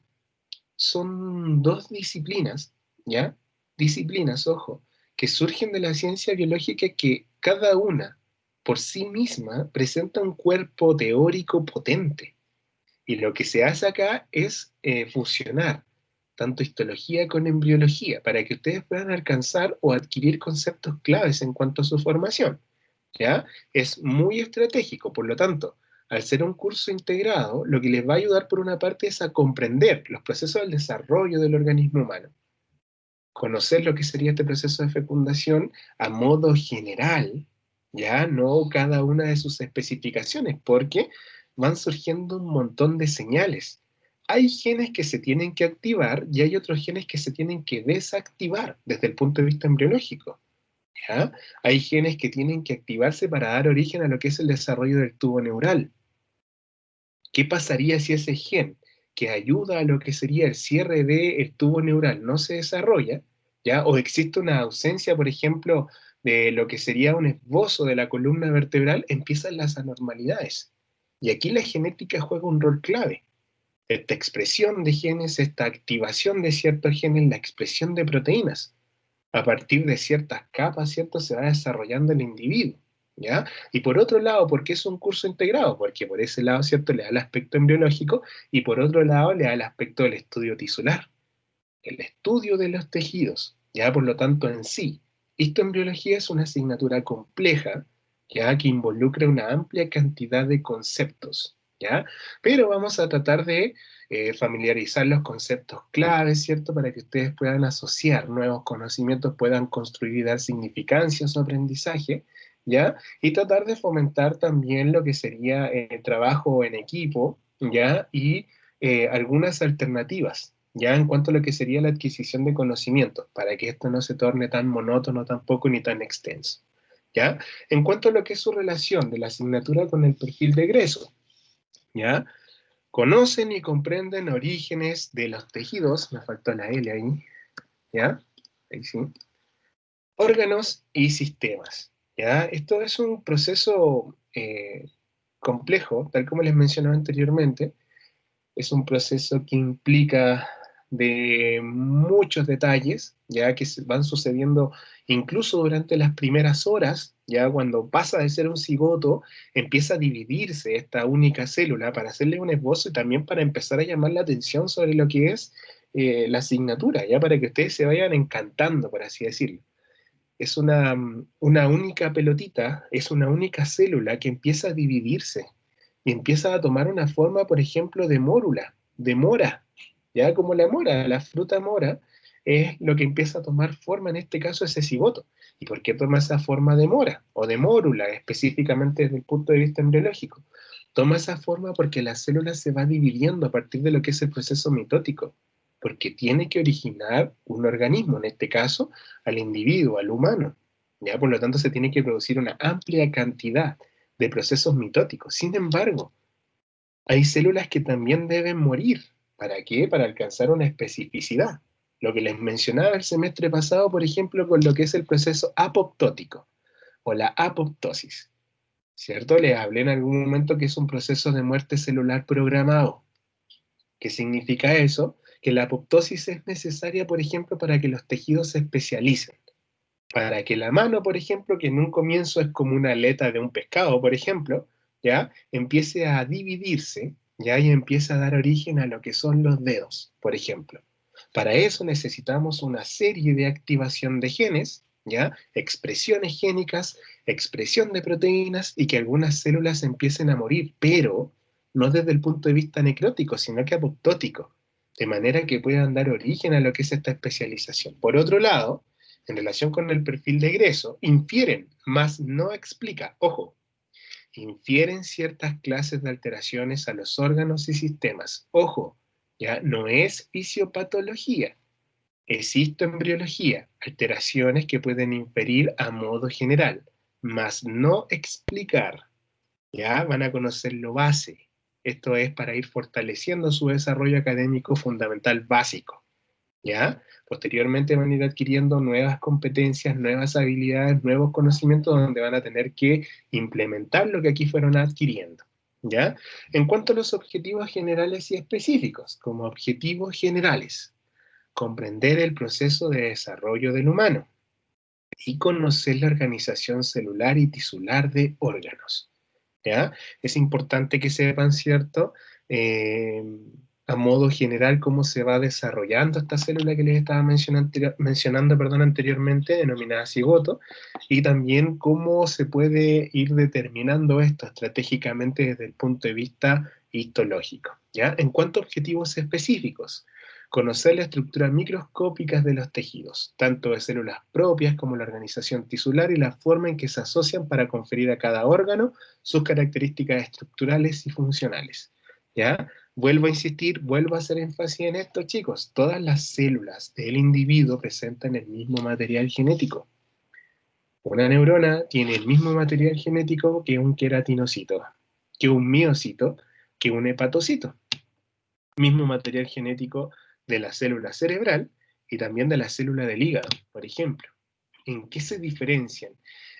son dos disciplinas, ¿ya? Disciplinas, ojo, que surgen de la ciencia biológica que cada una por sí misma presenta un cuerpo teórico potente. Y lo que se hace acá es fusionar tanto histología con embriología para que ustedes puedan alcanzar o adquirir conceptos claves en cuanto a su formación. ¿Ya? Es muy estratégico, por lo tanto, al ser un curso integrado, lo que les va a ayudar por una parte es a comprender los procesos del desarrollo del organismo humano, conocer lo que sería este proceso de fecundación a modo general, ya no cada una de sus especificaciones, porque van surgiendo un montón de señales. Hay genes que se tienen que activar y hay otros genes que se tienen que desactivar desde el punto de vista embriológico. ¿Ya? Hay genes que tienen que activarse para dar origen a lo que es el desarrollo del tubo neural. ¿Qué pasaría si ese gen que ayuda a lo que sería el cierre del tubo neural no se desarrolla, ¿ya? O existe una ausencia, por ejemplo, de lo que sería un esbozo de la columna vertebral, empiezan las anormalidades. Y aquí la genética juega un rol clave. Esta expresión de genes, esta activación de ciertos genes, la expresión de proteínas a partir de ciertas capas, ¿cierto? Se va desarrollando el individuo, ¿ya? Y por otro lado, ¿por qué es un curso integrado? Porque por ese lado, ¿cierto? Le da el aspecto embriológico y por otro lado le da el aspecto del estudio tisular, el estudio de los tejidos, ¿ya? Por lo tanto, en sí, histoembriología es una asignatura compleja, ¿ya? Que involucra una amplia cantidad de conceptos, ¿ya? Pero vamos a tratar de familiarizar los conceptos claves, ¿cierto? Para que ustedes puedan asociar nuevos conocimientos, puedan construir y dar significancia a su aprendizaje, ¿ya? Y tratar de fomentar también lo que sería el trabajo en equipo, ¿ya? Y algunas alternativas, ya en cuanto a lo que sería la adquisición de conocimientos, para que esto no se torne tan monótono tampoco ni tan extenso, ¿ya? En cuanto a lo que es su relación de la asignatura con el perfil de egreso, ¿ya? Conocen y comprenden orígenes de los tejidos, me faltó la L ahí, ¿ya? Ahí sí. Órganos y sistemas, ¿ya? Esto es un proceso complejo, tal como les mencionaba anteriormente, es un proceso que implica de muchos detalles, ya que van sucediendo incluso durante las primeras horas, ya cuando pasa de ser un cigoto, empieza a dividirse esta única célula para hacerle un esbozo y también para empezar a llamar la atención sobre lo que es la asignatura, ya para que ustedes se vayan encantando, por así decirlo. Es una única pelotita, es una única célula que empieza a dividirse y empieza a tomar una forma, por ejemplo, de mórula, de mora, ya como la mora, la fruta mora, es lo que empieza a tomar forma, en este caso, ese cigoto. ¿Y por qué toma esa forma de mora o de mórula, específicamente desde el punto de vista embriológico? Toma esa forma porque la célula se va dividiendo a partir de lo que es el proceso mitótico, porque tiene que originar un organismo, en este caso, al individuo, al humano. ¿Ya? Por lo tanto, se tiene que producir una amplia cantidad de procesos mitóticos. Sin embargo, hay células que también deben morir. ¿Para qué? Para alcanzar una especificidad. Lo que les mencionaba el semestre pasado, por ejemplo, con lo que es el proceso apoptótico o la apoptosis. ¿Cierto? Les hablé en algún momento que es un proceso de muerte celular programado. ¿Qué significa eso? Que la apoptosis es necesaria, por ejemplo, para que los tejidos se especialicen. Para que la mano, por ejemplo, que en un comienzo es como una aleta de un pescado, por ejemplo, ¿ya? Empiece a dividirse, ¿ya? Y empiece a dar origen a lo que son los dedos, por ejemplo. Para eso necesitamos una serie de activación de genes, ¿ya? Expresiones génicas, expresión de proteínas y que algunas células empiecen a morir, pero no desde el punto de vista necrótico, sino que apoptótico, de manera que puedan dar origen a lo que es esta especialización. Por otro lado, en relación con el perfil de egreso, infieren, mas no explica, ojo, infieren ciertas clases de alteraciones a los órganos y sistemas. Ojo, ya no es fisiopatología, es histoembriología, alteraciones que pueden inferir a modo general, mas no explicar. Ya van a conocer lo base. Esto es para ir fortaleciendo su desarrollo académico fundamental básico. ¿Ya? Posteriormente van a ir adquiriendo nuevas competencias, nuevas habilidades, nuevos conocimientos donde van a tener que implementar lo que aquí fueron adquiriendo, ¿ya? En cuanto a los objetivos generales y específicos, como objetivos generales, comprender el proceso de desarrollo del humano y conocer la organización celular y tisular de órganos, ¿ya? Es importante que sepan, ¿cierto? A modo general, cómo se va desarrollando esta célula que les estaba mencionando anteriormente, denominada cigoto, y también cómo se puede ir determinando esto estratégicamente desde el punto de vista histológico, ¿ya? En cuanto a objetivos específicos, conocer la estructura microscópica de los tejidos, tanto de células propias como la organización tisular y la forma en que se asocian para conferir a cada órgano sus características estructurales y funcionales. ¿Ya? Vuelvo a insistir, vuelvo a hacer énfasis en esto, chicos. Todas las células del individuo presentan el mismo material genético. Una neurona tiene el mismo material genético que un queratinocito, que un miocito, que un hepatocito. Mismo material genético de la célula cerebral y también de la célula del hígado, por ejemplo. ¿En qué se diferencian?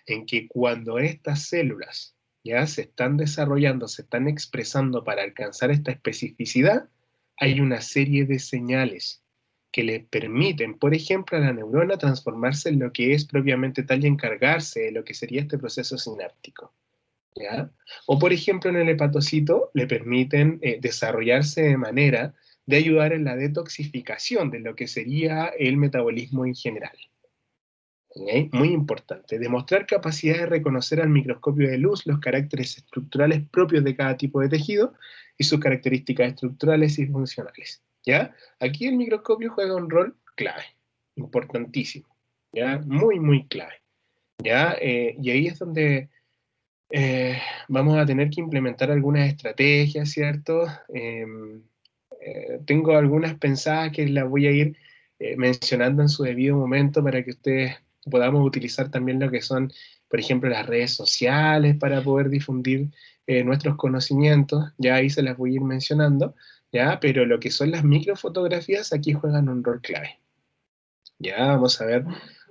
En que cuando estas células ya se están desarrollando, se están expresando para alcanzar esta especificidad, hay una serie de señales que le permiten, por ejemplo, a la neurona transformarse en lo que es propiamente tal y encargarse de lo que sería este proceso sináptico. ¿Ya? O, por ejemplo, en el hepatocito le permiten desarrollarse de manera de ayudar en la detoxificación de lo que sería el metabolismo en general. ¿Okay? Muy importante, demostrar capacidad de reconocer al microscopio de luz los caracteres estructurales propios de cada tipo de tejido y sus características estructurales y funcionales. ¿Ya? Aquí el microscopio juega un rol clave, importantísimo, ¿ya? Muy, muy clave. ¿Ya? Y ahí es donde vamos a tener que implementar algunas estrategias, ¿cierto? Tengo algunas pensadas que las voy a ir mencionando en su debido momento para que ustedes podamos utilizar también lo que son, por ejemplo, las redes sociales para poder difundir nuestros conocimientos. Ya ahí se las voy a ir mencionando, ¿ya? Pero lo que son las microfotografías aquí juegan un rol clave. Ya, vamos a ver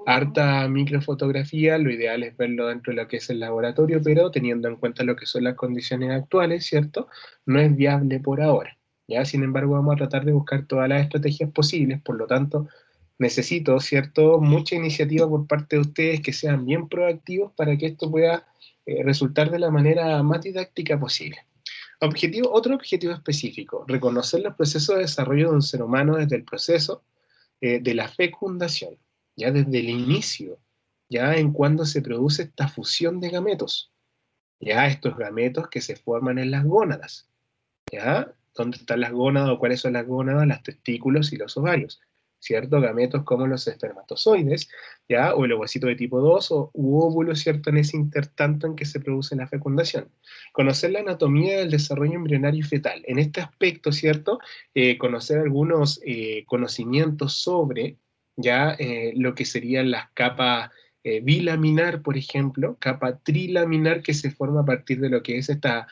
harta microfotografía, lo ideal es verlo dentro de lo que es el laboratorio, pero teniendo en cuenta lo que son las condiciones actuales, ¿cierto? No es viable por ahora, ¿ya? Sin embargo, vamos a tratar de buscar todas las estrategias posibles, por lo tanto, necesito, ¿cierto?, mucha iniciativa por parte de ustedes que sean bien proactivos para que esto pueda resultar de la manera más didáctica posible. Otro objetivo específico, reconocer los procesos de desarrollo de un ser humano desde el proceso de la fecundación, ya desde el inicio, ya en cuando se produce esta fusión de gametos, ya estos gametos que se forman en las gónadas, ya, ¿dónde están las gónadas o cuáles son las gónadas? Los testículos y los ovarios, ¿cierto? Gametos como los espermatozoides, ¿ya? O el ovocito de tipo 2 o u óvulo, ¿cierto? En ese intertanto en que se produce la fecundación. Conocer la anatomía del desarrollo embrionario y fetal. En este aspecto, ¿cierto? Conocer algunos conocimientos sobre, ¿ya? Lo que serían las capas bilaminar, por ejemplo, capa trilaminar que se forma a partir de lo que es esta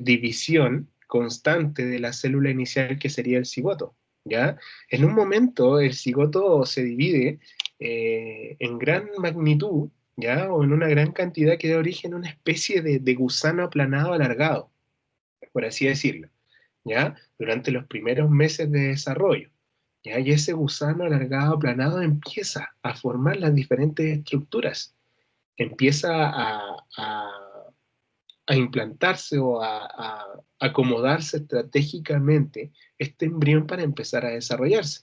división constante de la célula inicial que sería el cigoto, ¿ya? En un momento el cigoto se divide en gran magnitud, ¿ya? O en una gran cantidad que da origen a una especie de gusano aplanado alargado, por así decirlo, ¿ya? Durante los primeros meses de desarrollo, ¿ya? Y ese gusano alargado aplanado empieza a formar las diferentes estructuras, empieza a implantarse o a acomodarse estratégicamente este embrión para empezar a desarrollarse.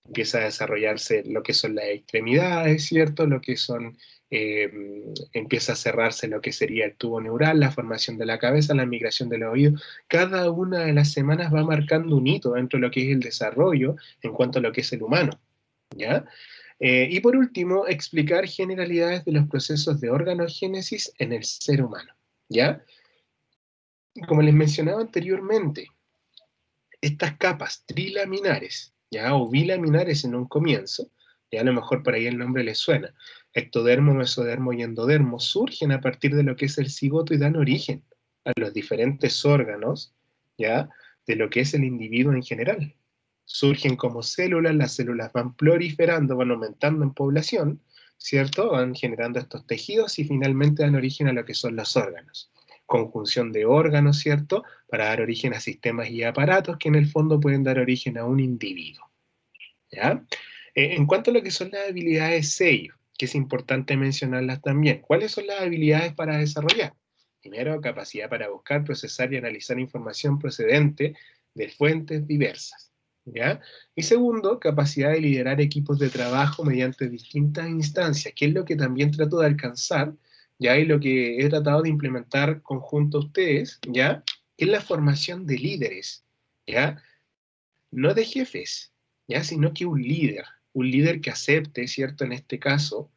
Empieza a desarrollarse lo que son las extremidades, ¿cierto? Lo que son, empieza a cerrarse lo que sería el tubo neural, la formación de la cabeza, la migración de los oídos. Cada una de las semanas va marcando un hito dentro de lo que es el desarrollo en cuanto a lo que es el humano, ¿ya? Y por último, explicar generalidades de los procesos de organogénesis en el ser humano, ¿ya? Como les mencionaba anteriormente, estas capas trilaminares, ya, o bilaminares en un comienzo, ya a lo mejor por ahí el nombre les suena, ectodermo, mesodermo y endodermo, surgen a partir de lo que es el cigoto y dan origen a los diferentes órganos, ya, de lo que es el individuo en general. Surgen como células, las células van proliferando, van aumentando en población, ¿cierto? Van generando estos tejidos y finalmente dan origen a lo que son los órganos. Conjunción de órganos, ¿cierto? Para dar origen a sistemas y aparatos que en el fondo pueden dar origen a un individuo, ¿ya? En cuanto a lo que son las habilidades sello, que es importante mencionarlas también, ¿cuáles son las habilidades para desarrollar? Primero, capacidad para buscar, procesar y analizar información procedente de fuentes diversas, ¿ya? Y segundo, capacidad de liderar equipos de trabajo mediante distintas instancias, que es lo que también trato de alcanzar, ¿ya? Y lo que he tratado de implementar conjunto a ustedes, ¿ya? Que es la formación de líderes, ¿ya? No de jefes, ¿ya? Sino que un líder que acepte, ¿cierto? En este caso,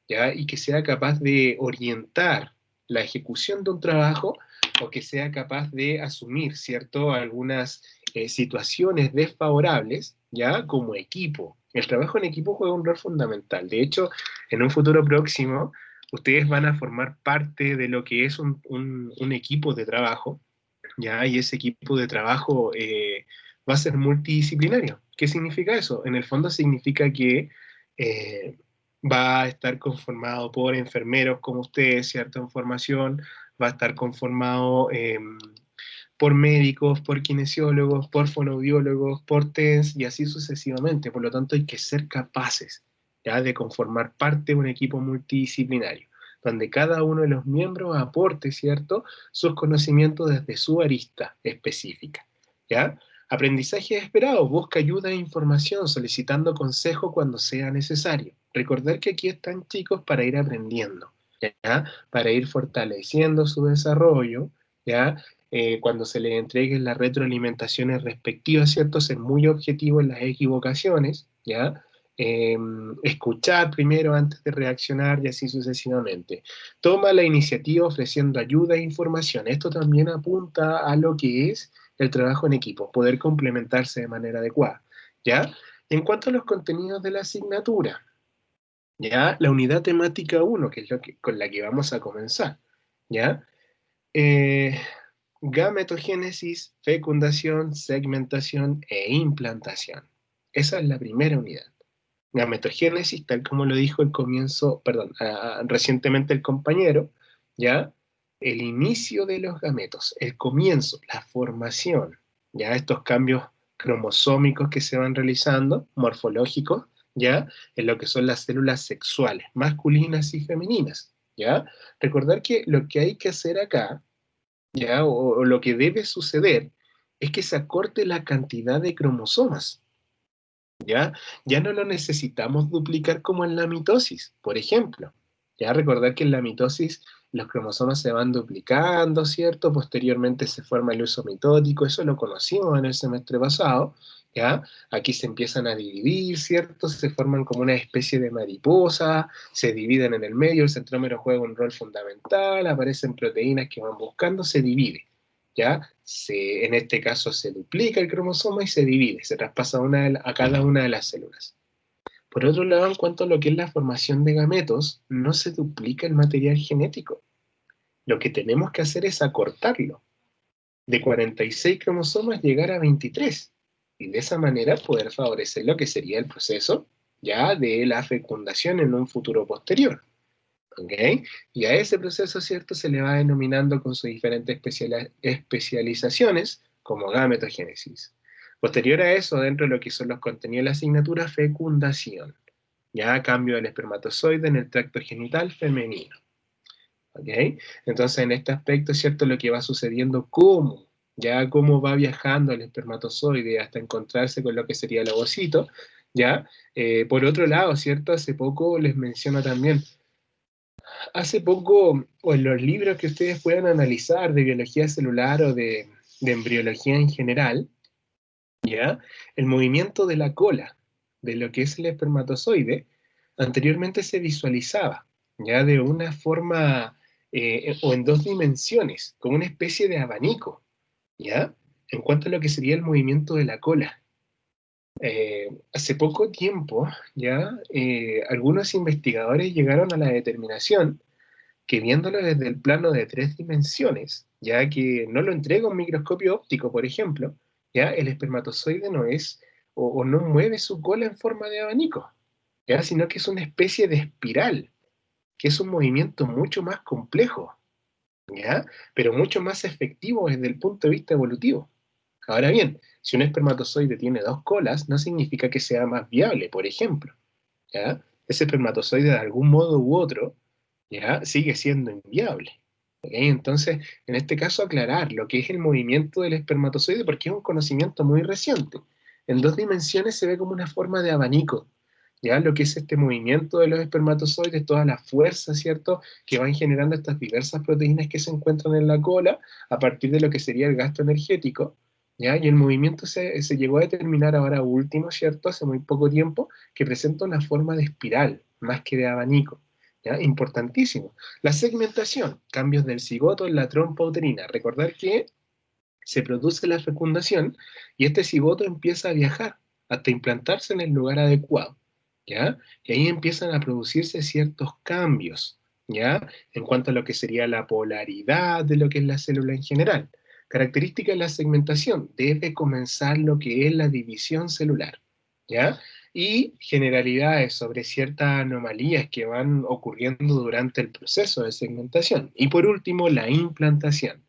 ¿ya? Y que sea capaz de orientar la ejecución de un trabajo o que sea capaz de asumir, ¿cierto? Algunas situaciones desfavorables, ¿ya? Como equipo. El trabajo en equipo juega un rol fundamental. De hecho, en un futuro próximo, ustedes van a formar parte de lo que es un equipo de trabajo, ¿ya? Y ese equipo de trabajo va a ser multidisciplinario. ¿Qué significa eso? En el fondo significa que eh, va a estar conformado por enfermeros como ustedes, ¿cierto? En formación, va a estar conformado por médicos, por kinesiólogos, por fonoaudiólogos, por TENS y así sucesivamente. Por lo tanto, hay que ser capaces, ¿ya? De conformar parte de un equipo multidisciplinario, donde cada uno de los miembros aporte, ¿cierto?, sus conocimientos desde su arista específica, ¿ya? Aprendizaje esperado, busca ayuda e información solicitando consejo cuando sea necesario. Recordar que aquí están chicos para ir aprendiendo, ¿ya? Para ir fortaleciendo su desarrollo, ¿ya? Cuando se les entreguen las retroalimentaciones respectivas, ¿cierto? Ser muy objetivo en las equivocaciones, ¿ya? Escuchar primero antes de reaccionar y así sucesivamente. Toma la iniciativa ofreciendo ayuda e información. Esto también apunta a lo que es el trabajo en equipo, poder complementarse de manera adecuada, ¿ya? En cuanto a los contenidos de la asignatura, ¿ya? La unidad temática 1, que es con la que vamos a comenzar, ¿ya? Eh, Gametogénesis, fecundación, segmentación e implantación. Esa es la primera unidad. Gametogénesis, tal como lo dijo el comienzo, perdón, recientemente el compañero, ¿ya? El inicio de los gametos, el comienzo, la formación, ya estos cambios cromosómicos que se van realizando, morfológicos, ya en lo que son las células sexuales, masculinas y femeninas, ya. Recordar que lo que hay que hacer acá, ya, o lo que debe suceder, es que se acorte la cantidad de cromosomas, ¿ya? Ya no lo necesitamos duplicar como en la mitosis, por ejemplo. Ya recordar que en la mitosis los cromosomas se van duplicando, ¿cierto? Posteriormente se forma el uso mitótico, eso lo conocimos en el semestre pasado, ¿ya? Aquí se empiezan a dividir, ¿cierto? Se forman como una especie de mariposa, se dividen en el medio, el centrómero juega un rol fundamental, aparecen proteínas que van buscando, se divide. ¿Ya? En este caso se duplica el cromosoma y se divide, se traspasa a cada una de las células. Por otro lado, en cuanto a lo que es la formación de gametos, no se duplica el material genético. Lo que tenemos que hacer es acortarlo. De 46 cromosomas llegar a 23. Y de esa manera poder favorecer lo que sería el proceso ya de la fecundación en un futuro posterior. ¿Ok? Y a ese proceso, ¿cierto?, se le va denominando con sus diferentes especializaciones como gametogénesis. Posterior a eso, dentro de lo que son los contenidos de la asignatura, fecundación. Ya cambio del espermatozoide en el tracto genital femenino. ¿Ok? Entonces, en este aspecto, ¿cierto?, lo que va sucediendo, cómo va viajando el espermatozoide hasta encontrarse con lo que sería el ovocito, ¿ya? Por otro lado, ¿cierto?, hace poco les menciono también, hace poco, o en los libros que ustedes puedan analizar de biología celular o de embriología en general, ¿ya? El movimiento de la cola, de lo que es el espermatozoide, anteriormente se visualizaba, ¿ya? De una forma, o en dos dimensiones, como una especie de abanico, ¿ya? En cuanto a lo que sería el movimiento de la cola. Hace poco tiempo, ¿ya? Algunos investigadores llegaron a la determinación que viéndolo desde el plano de tres dimensiones, ya que no lo entrega un microscopio óptico, por ejemplo, ya el espermatozoide no es o no mueve su cola en forma de abanico, ya, sino que es una especie de espiral, que es un movimiento mucho más complejo, ya, pero mucho más efectivo desde el punto de vista evolutivo. Ahora bien, si un espermatozoide tiene dos colas, no significa que sea más viable, por ejemplo, ¿ya? Ese espermatozoide de algún modo u otro, ¿ya? Sigue siendo inviable. ¿Ok? Entonces, en este caso, aclarar lo que es el movimiento del espermatozoide, porque es un conocimiento muy reciente. En dos dimensiones se ve como una forma de abanico, ¿ya? Lo que es este movimiento de los espermatozoides, toda la fuerza, ¿cierto?, que van generando estas diversas proteínas que se encuentran en la cola a partir de lo que sería el gasto energético, ¿ya? Y el movimiento se llegó a determinar ahora último, ¿cierto?, hace muy poco tiempo, que presenta una forma de espiral, más que de abanico, ¿ya? Importantísimo. La segmentación, cambios del cigoto en la trompa uterina. Recordar que se produce la fecundación y este cigoto empieza a viajar hasta implantarse en el lugar adecuado, ¿ya? Y ahí empiezan a producirse ciertos cambios, ¿ya? En cuanto a lo que sería la polaridad de lo que es la célula en general. Característica de la segmentación, debe comenzar lo que es la división celular, ¿ya? Y generalidades sobre ciertas anomalías que van ocurriendo durante el proceso de segmentación. Y por último, la implantación,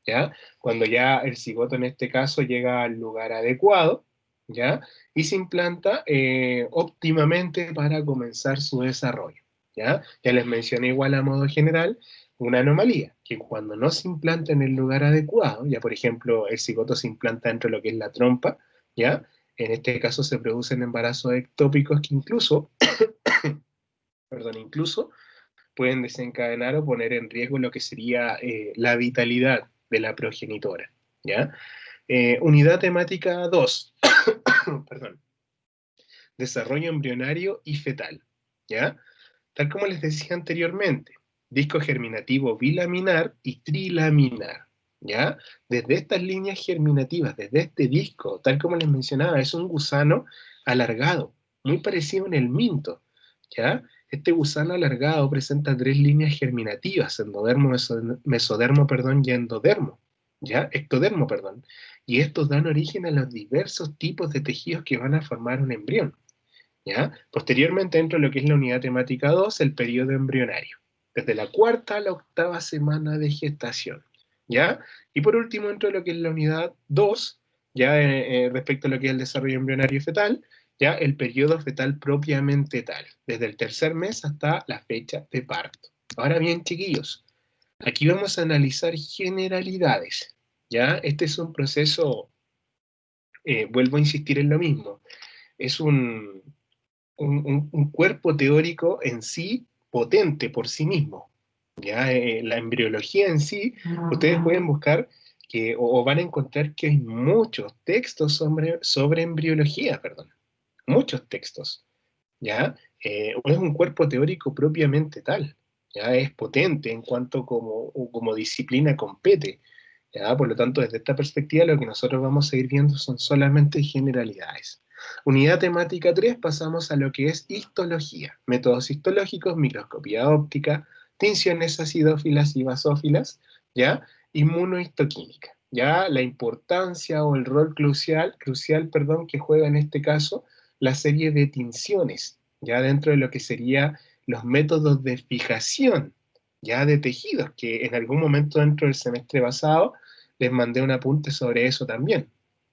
¿ya? Cuando ya el cigoto en este caso llega al lugar adecuado, ¿ya? Y se implanta óptimamente para comenzar su desarrollo, ¿ya? Ya les mencioné igual a modo general una anomalía, que cuando no se implanta en el lugar adecuado, ya por ejemplo el cigoto se implanta dentro de lo que es la trompa, ¿ya? En este caso se producen embarazos ectópicos que incluso, perdón, incluso pueden desencadenar o poner en riesgo lo que sería la vitalidad de la progenitora, ¿ya? Unidad temática 2, perdón, desarrollo embrionario y fetal, ¿ya? Tal como les decía anteriormente, disco germinativo bilaminar y trilaminar, ¿ya? Desde estas líneas germinativas, desde este disco, tal como les mencionaba, es un gusano alargado, muy parecido en el minto, ¿ya? Este gusano alargado presenta tres líneas germinativas, endodermo, mesodermo, perdón, y endodermo, ¿ya? Ectodermo, perdón. Y estos dan origen a los diversos tipos de tejidos que van a formar un embrión, ¿ya? Posteriormente, dentro de lo que es la unidad temática 2, el periodo embrionario, desde la cuarta a la octava semana de gestación, ¿ya? Y por último, dentro de lo que es la unidad 2, ya respecto a lo que es el desarrollo embrionario fetal, ya el periodo fetal propiamente tal, desde el tercer mes hasta la fecha de parto. Ahora bien, chiquillos, aquí vamos a analizar generalidades, ¿ya? Este es un proceso, vuelvo a insistir en lo mismo, es un cuerpo teórico en sí potente por sí mismo, ¿ya? La embriología en sí, ustedes pueden buscar o van a encontrar que hay muchos textos sobre embriología, perdón, muchos textos, ¿ya? Es un cuerpo teórico propiamente tal, ¿ya? Es potente en cuanto como disciplina compete, ¿ya? Por lo tanto, desde esta perspectiva, lo que nosotros vamos a ir viendo son solamente generalidades. Unidad temática 3, pasamos a lo que es histología, métodos histológicos, microscopía óptica, tinciones acidófilas y basófilas, ¿ya? Inmunohistoquímica, ¿ya? La importancia o el rol crucial, perdón, que juega en este caso la serie de tinciones, ya dentro de lo que sería los métodos de fijación, ya de tejidos, que en algún momento dentro del semestre pasado les mandé un apunte sobre eso también,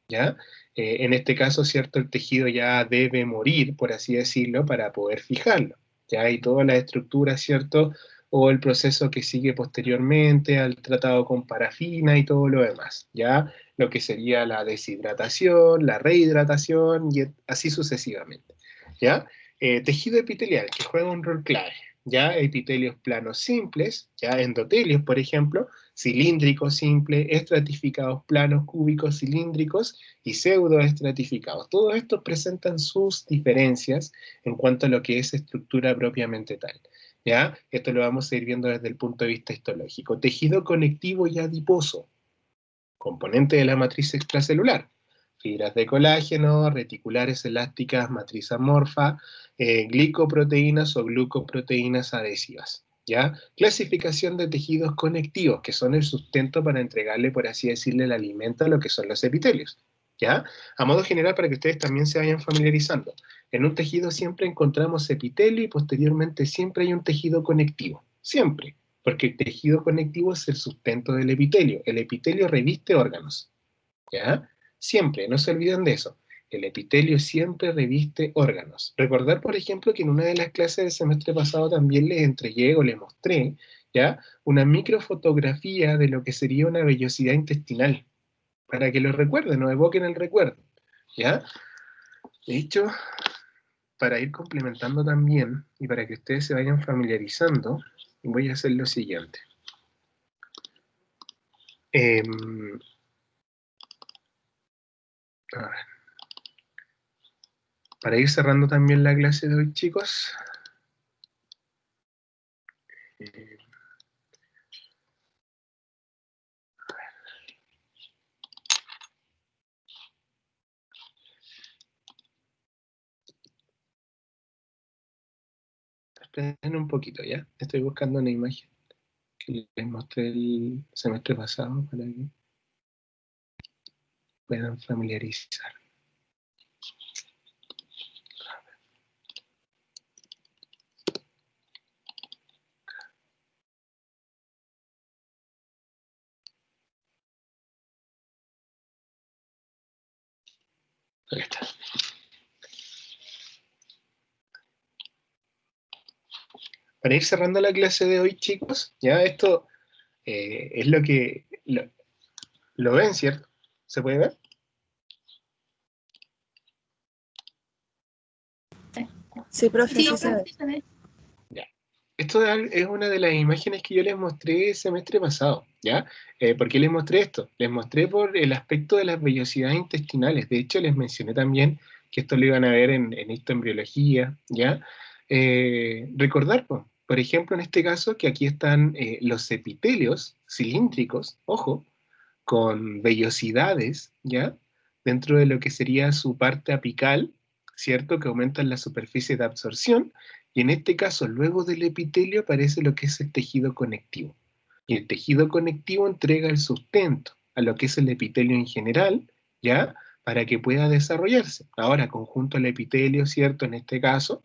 ¿ya? En este caso, ¿cierto? El tejido ya debe morir, por así decirlo, para poder fijarlo, ¿ya? Y toda la estructura, ¿cierto? O el proceso que sigue posteriormente al tratado con parafina y todo lo demás, ¿ya? Lo que sería la deshidratación, la rehidratación y así sucesivamente, ¿ya? Tejido epitelial, que juega un rol clave, ¿ya? Epitelios planos simples, ¿ya? Endotelios, por ejemplo, cilíndricos simples, estratificados planos, cúbicos, cilíndricos y pseudoestratificados. Todos estos presentan sus diferencias en cuanto a lo que es estructura propiamente tal, ¿ya? Esto lo vamos a ir viendo desde el punto de vista histológico. Tejido conectivo y adiposo, componente de la matriz extracelular, fibras de colágeno, reticulares elásticas, matriz amorfa, glicoproteínas o glucoproteínas adhesivas, ¿ya? Clasificación de tejidos conectivos, que son el sustento para entregarle, por así decirle, el alimento a lo que son los epitelios, ¿ya? A modo general, para que ustedes también se vayan familiarizando, en un tejido siempre encontramos epitelio y posteriormente siempre hay un tejido conectivo, siempre, porque el tejido conectivo es el sustento del epitelio. El epitelio reviste órganos, ¿ya? Siempre, no se olviden de eso. El epitelio siempre reviste órganos. Recordar, por ejemplo, que en una de las clases del semestre pasado también les entregué o les mostré, ¿ya? Una microfotografía de lo que sería una vellosidad intestinal, para que lo recuerden o evoquen el recuerdo, ¿ya? De hecho, para ir complementando también, y para que ustedes se vayan familiarizando, voy a hacer lo siguiente. A ver. Para ir cerrando también la clase de hoy, chicos. Esperen un poquito, ¿ya? Estoy buscando una imagen que les mostré el semestre pasado para que puedan familiarizar. Ahí está. Para ir cerrando la clase de hoy, chicos, ya esto es lo que... ¿Lo ven, cierto? ¿Se puede ver? Sí, profe, sí se ve. Ya. Esto es una de las imágenes que yo les mostré el semestre pasado, ¿ya? ¿Por qué les mostré esto? Les mostré por el aspecto de las vellosidades intestinales. De hecho, les mencioné también que esto lo iban a ver en histoembriología, ¿ya? Recordar, por ejemplo, en este caso, que aquí están los epitelios cilíndricos, ojo, con vellosidades, ¿ya? Dentro de lo que sería su parte apical, ¿cierto? Que aumentan la superficie de absorción, y en este caso, luego del epitelio aparece lo que es el tejido conectivo. Y el tejido conectivo entrega el sustento a lo que es el epitelio en general, ¿ya? Para que pueda desarrollarse. Ahora, conjunto al epitelio, ¿cierto? En este caso,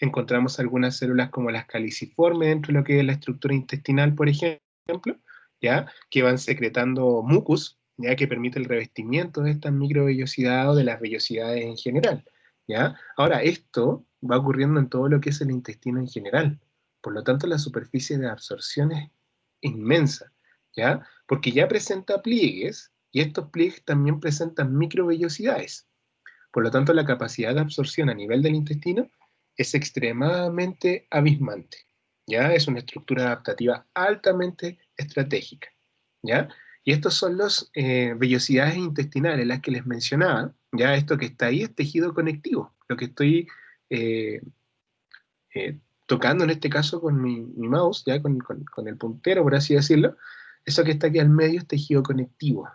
encontramos algunas células como las caliciformes dentro de lo que es la estructura intestinal, por ejemplo, ¿ya? Que van secretando mucus, ya que permite el revestimiento de estas microvellosidades o de las vellosidades en general, ¿ya? Ahora, esto va ocurriendo en todo lo que es el intestino en general, por lo tanto la superficie de absorción es inmensa, ¿ya? Porque ya presenta pliegues, y estos pliegues también presentan microvellosidades. Por lo tanto, la capacidad de absorción a nivel del intestino es extremadamente abismante, ¿ya? Es una estructura adaptativa altamente estratégica, ¿ya? Y estos son los vellosidades intestinales, las que les mencionaba, ¿ya? Esto que está ahí es tejido conectivo, lo que estoy eh, tocando en este caso con mi mouse, ¿ya? Con el puntero, por así decirlo, eso que está aquí al medio es tejido conectivo,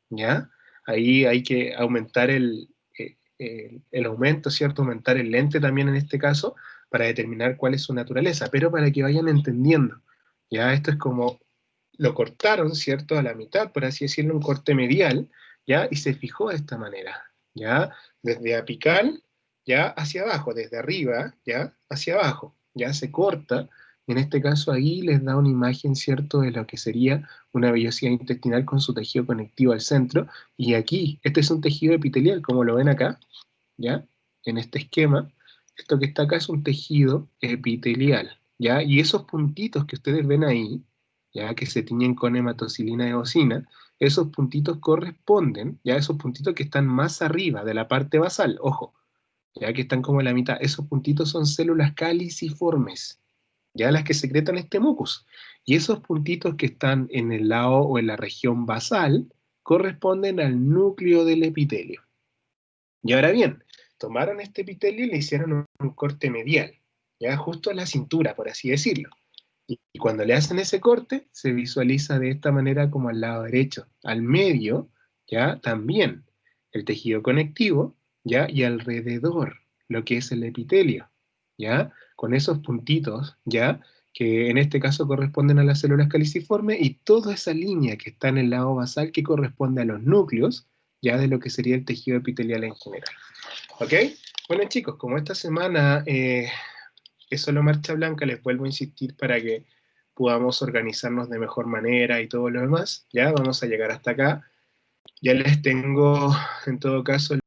¿ya? Ahí hay que aumentar el aumento, ¿cierto? Aumentar el lente también en este caso, para determinar cuál es su naturaleza, pero para que vayan entendiendo, ¿ya? Esto es como, lo cortaron, ¿cierto? A la mitad, por así decirlo, un corte medial, ¿ya? Y se fijó de esta manera, ¿ya? Desde apical, ¿ya? Hacia abajo, desde arriba, ¿ya? Hacia abajo, ¿ya? Se corta, y en este caso ahí les da una imagen, ¿cierto? De lo que sería una vellosidad intestinal con su tejido conectivo al centro, y aquí, este es un tejido epitelial, como lo ven acá, ¿ya? En este esquema, esto que está acá es un tejido epitelial, ¿ya? Y esos puntitos que ustedes ven ahí, ¿ya? Que se tiñen con hematocilina eosina, esos puntitos corresponden, ¿ya? Esos puntitos que están más arriba de la parte basal, ojo, ¿ya? Que están como en la mitad, esos puntitos son células caliciformes, ¿ya? Las que secretan este mucus. Y esos puntitos que están en el lado o en la región basal corresponden al núcleo del epitelio. Y ahora bien, tomaron este epitelio y le hicieron un corte medial, ya justo en la cintura, por así decirlo. Y cuando le hacen ese corte, se visualiza de esta manera como al lado derecho. Al medio, ya también el tejido conectivo, ya, y alrededor lo que es el epitelio, ya, con esos puntitos, ya, que en este caso corresponden a las células caliciformes, y toda esa línea que está en el lado basal que corresponde a los núcleos, ya de lo que sería el tejido epitelial en general. ¿Ok? Bueno, chicos, como esta semana es solo marcha blanca, les vuelvo a insistir para que podamos organizarnos de mejor manera y todo lo demás, ya vamos a llegar hasta acá. Ya les tengo, en todo caso,